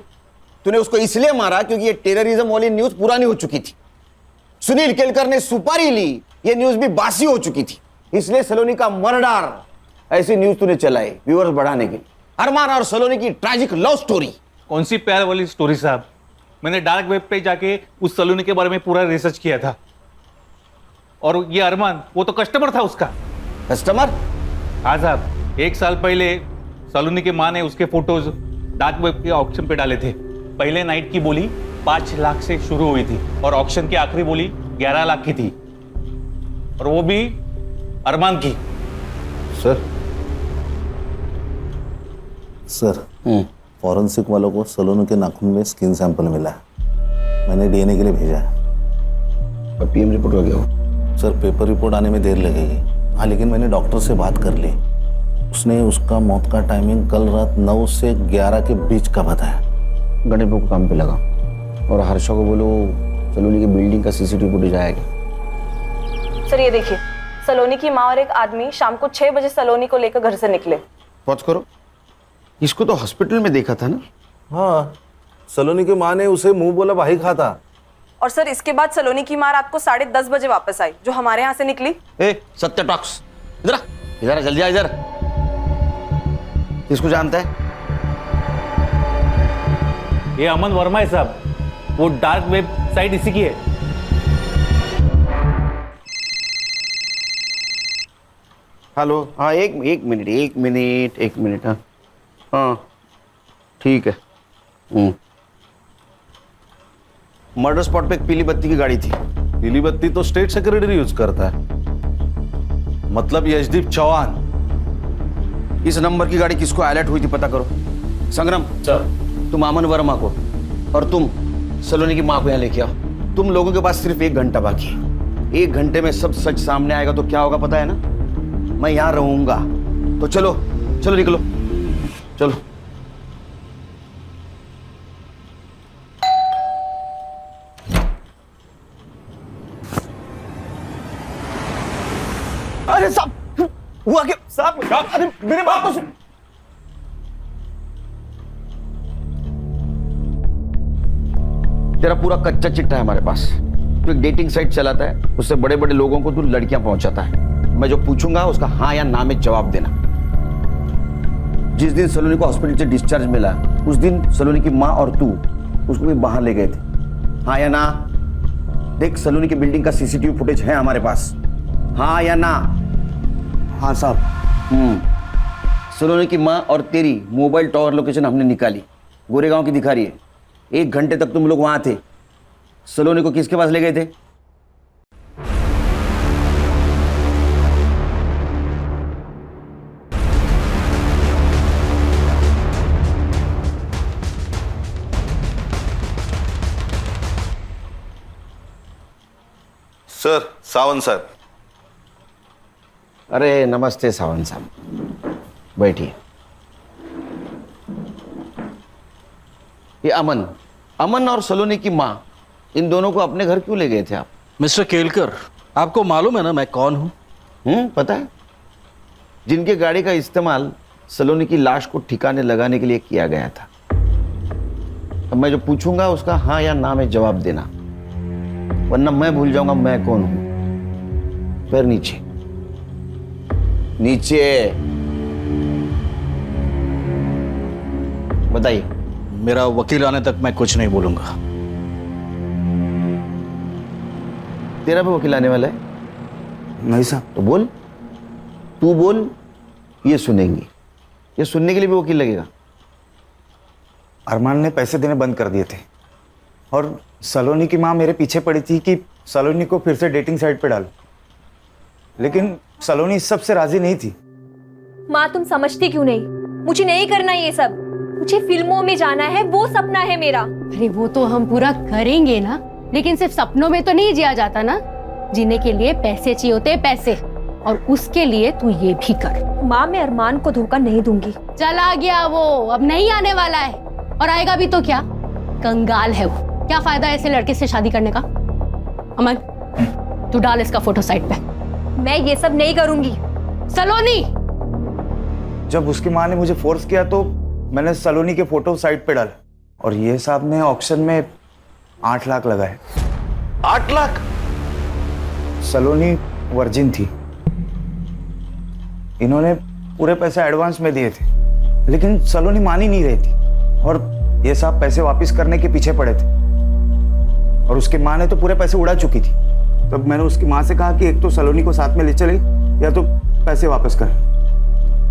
तूने उसको इसलिए मारा क्योंकि ये टेररिज्म वाली न्यूज पुरानी हो चुकी थी। सुनील केलकर ने सुपारी ली, ये न्यूज भी बासी हो चुकी थी, इसलिए सलोनी का मर्डर ऐसी न्यूज तूने चलाई व्यूअर्स बढ़ाने के लिए। अरमान और सलोनी की ट्रैजिक लव स्टोरी। कौन सी प्यार वाली स्टोरी साहब? मैंने डार्क वेब पे जाके उस सलोनी के बारे में पूरा रिसर्च किया था। और ये अरमान, वो तो कस्टमर था उसका। कस्टमर? हाँ साहब, 1 साल पहले सलोनी के माँ ने उसके फोटोज डार्क वेब के ऑक्शन पे डाले थे। पहले नाइट की बोली 5 लाख से शुरू हुई थी और ऑक्शन की आखिरी बोली 11 लाख की थी, और वो भी अरमान की। सर फॉरेंसिक वालों को सलोनी के नाखून में स्किन सैंपल मिला है। मैंने डीएनए के लिए भेजा है। और पीएम रिपोर्ट हो गया? सर पेपर रिपोर्ट आने में देर लगेगी। हाँ, लेकिन मैंने डॉक्टर से बात कर ली। उसने उसका मौत का टाइमिंग कल रात 9 से 11 के बीच का बताया। गणेश को काम पे लगा और हर्षा को बोलो सलोनी की बिल्डिंग का सीसीटीवी फुटेज आएगा। सर ये देखिए, सलोनी की माँ और एक आदमी शाम को 6 बजे सलोनी को लेकर घर से निकले। पॉज करो, इसको तो हॉस्पिटल में देखा था ना? हाँ, सलोनी की माँ ने उसे मुंह बोला भाई खाता। और सर इसके बाद सलोनी की माँ रात को 10:30 बजे वापस आई, जो हमारे यहाँ से निकली। सत्य टॉक्स, इधर जल्दी आ इधर। किसको जानता है? ये अमन वर्मा है साहब, वो डार्क वेब साइट इसी की है। हेलो, हाँ एक मिनट। हाँ ठीक है। मर्डर स्पॉट पे एक पीली बत्ती की गाड़ी थी। पीली बत्ती तो स्टेट सेक्रेटरी यूज करता है, मतलब यशदीप चौहान। इस नंबर की गाड़ी किसको अलर्ट हुई थी पता करो। संग्राम सर, तुम अमन वर्मा को और तुम सलोनी की माँ को यहाँ लेके आओ। तुम लोगों के पास सिर्फ 1 घंटा बाकी है। 1 घंटे में सब सच सामने आएगा तो क्या होगा पता है ना? मैं यहाँ रहूंगा। तो चलो निकलो, चलो। अरे साहब, हुआ क्या साहब? अरे मेरे बात तो सुन। तेरा पूरा कच्चा चिट्ठा है हमारे पास। तू एक डेटिंग साइट चलाता है, उससे बड़े बड़े लोगों को तू लड़कियां पहुंचाता है। मैं जो पूछूंगा उसका हाँ या ना में जवाब देना। जिस दिन सलोनी को हॉस्पिटल से डिस्चार्ज मिला, उस दिन सलोनी की माँ और तू उसको भी बाहर ले गए थे, हाँ या ना? देख, सलोनी की बिल्डिंग का सीसीटीवी फुटेज है हमारे पास, हाँ या ना? हाँ साहब। सलोनी की माँ और तेरी मोबाइल टावर लोकेशन हमने निकाली, गोरेगांव की दिखा रही है। 1 घंटे तक तुम लोग वहां थे। सलोनी को किसके पास ले गए थे? Sir, Sawant sir. अरे नमस्ते सावंत साहब, बैठिए। ये अमन और सलोनी की माँ, इन दोनों को अपने घर क्यों ले गए थे आप? मिस्टर केलकर, आपको मालूम है ना मैं कौन हूं? पता है। जिनके गाड़ी का इस्तेमाल सलोनी की लाश को ठिकाने लगाने के लिए किया गया था। अब मैं जो पूछूंगा उसका हाँ या ना में जवाब देना, वरना मैं भूल जाऊंगा मैं कौन हूं। पैर नीचे, नीचे। बताइए। मेरा वकील आने तक मैं कुछ नहीं बोलूंगा। तेरा भी वकील आने वाला है? नहीं साहब। तो बोल, तू बोल, ये सुनेंगी। ये सुनने के लिए भी वकील लगेगा? अरमान ने पैसे देने बंद कर दिए थे और सलोनी की माँ मेरे पीछे पड़ी थी कि सलोनी को फिर से डेटिंग साइट पे डालो, लेकिन सलोनी इस सब से राजी नहीं थी। माँ तुम समझती क्यों नहीं? मुझे नहीं करना ये सब, मुझे फिल्मों में जाना है, वो सपना है मेरा। अरे वो तो हम पूरा करेंगे ना, लेकिन सिर्फ सपनों में तो नहीं जिया जाता ना। जीने के लिए पैसे चाहिए होते हैं, पैसे, और उसके लिए तू ये भी कर। माँ मैं अरमान को धोखा नहीं दूंगी। चला गया वो, अब नहीं आने वाला है, और आएगा भी तो क्या, कंगाल है वो। क्या फायदा है ऐसे लड़के से शादी करने का? अमन तू डाल इसका फोटो साइट पे। मैं ये सब नहीं करूंगी। सलोनी, जब उसकी माँ ने मुझे फोर्स किया तो मैंने सलोनी के फोटो साइट पे डाला, और ये साहब ने ऑक्शन में 8 लाख लगाए। 8 लाख? सलोनी वर्जिन थी, इन्होंने पूरे पैसे एडवांस में दिए थे, लेकिन सलोनी मान ही नहीं रही थी और ये साहब पैसे वापस करने के पीछे पड़े थे, और उसकी माँ ने तो पूरे पैसे उड़ा चुकी थी। तब मैंने उसकी माँ से कहा कि एक तो सलोनी को साथ में ले चले या तो पैसे वापस कर।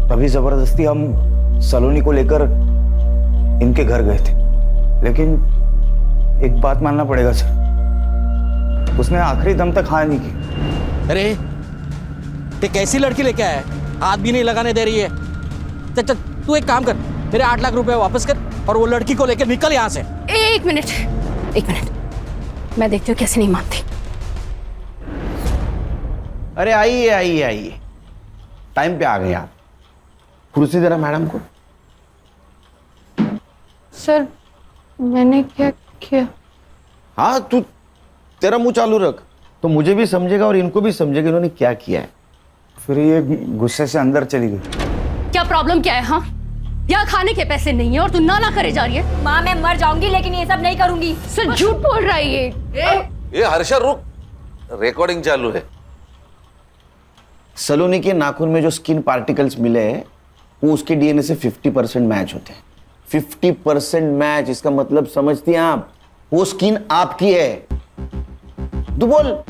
तभी जबरदस्ती हम सलोनी को लेकर इनके घर गए थे, लेकिन एक बात मानना पड़ेगा सर, उसने आखिरी दम तक हाँ नहीं की। अरे ये कैसी लड़की लेके आया है, हाथ भी नहीं लगाने दे रही है। चल तू एक काम कर, मेरे 8 लाख रुपए वापस कर और वो लड़की को लेकर निकल यहाँ से। एक मिनट, मैं देखती हूँ कैसे नहीं मानती। अरे आइए आइए आइए, टाइम पे आ गए आप। कुर्सी जरा मैडम को। सर मैंने क्या किया? हाँ तू, तेरा मुंह चालू रख तो मुझे भी समझेगा और इनको भी समझेगा इन्होंने क्या किया है। फिर ये गुस्से से अंदर चली गई। क्या प्रॉब्लम क्या है? हाँ, यहाँ खाने के पैसे नहीं है और तू ना करे जा रही है। माँ मैं मर जाऊंगी लेकिन ये सब नहीं करूंगी। सर झूठ बोल रहा है ये हर्षा रुक, रिकॉर्डिंग चालू है। सलोनी के नाखून में जो स्किन पार्टिकल्स मिले हैं वो उसके डीएनए से 50% मैच होते हैं। 50% मैच, इसका मतलब समझती हैं आप? वो स्किन आपकी है। तू बोल।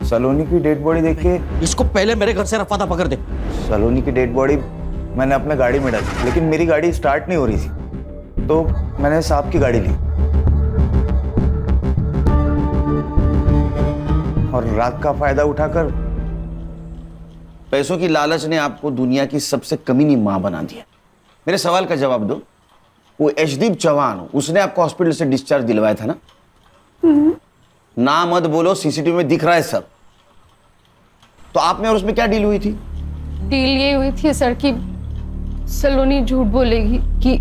सलोनी की डेड बॉडी देख के इसको पहले मेरे घर से रफा दफा कर दे। सलोनी की डेड बॉडी मैंने अपने गाड़ी में डाली, लेकिन मेरी गाड़ी स्टार्ट नहीं हो रही थी, तो मैंने साहब की गाड़ी ली और रात का फायदा उठाकर। पैसों की लालच ने आपको दुनिया की सबसे कमीनी मां बना दिया। मेरे सवाल का जवाब दो। वो यशदीप चौहान, उसने आपको हॉस्पिटल से डिस्चार्ज दिलवाया था ना? ना मत बोलो, सीसीटीवी में दिख रहा है सब। तो आप में और उसमें क्या डील हुई थी? डील ये हुई थी सर कि सलोनी झूठ बोलेगी कि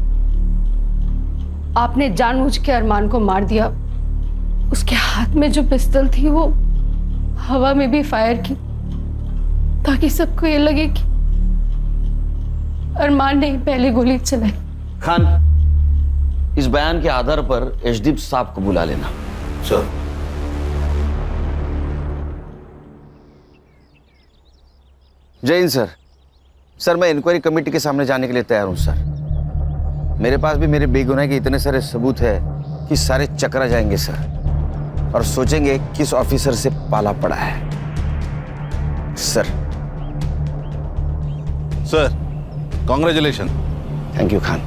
आपने जानबूझ के अरमान को मार दिया। उसके हाथ में जो पिस्तौल थी वो हवा में भी फायर की, ताकि सबको ये लगे कि अरमान ने ही पहली गोली चलाई। खान, इस बयान के आधार पर यशदीप साहब को बुला लेना। सर। जय हिंद सर। सर मैं इंक्वायरी कमेटी के सामने जाने के लिए तैयार हूं सर। मेरे पास भी मेरे बेगुनाही के इतने सारे सबूत है कि सारे चकरा जाएंगे सर, और सोचेंगे किस ऑफिसर से पाला पड़ा है। Sir. Sir congratulation. Thank you Khan.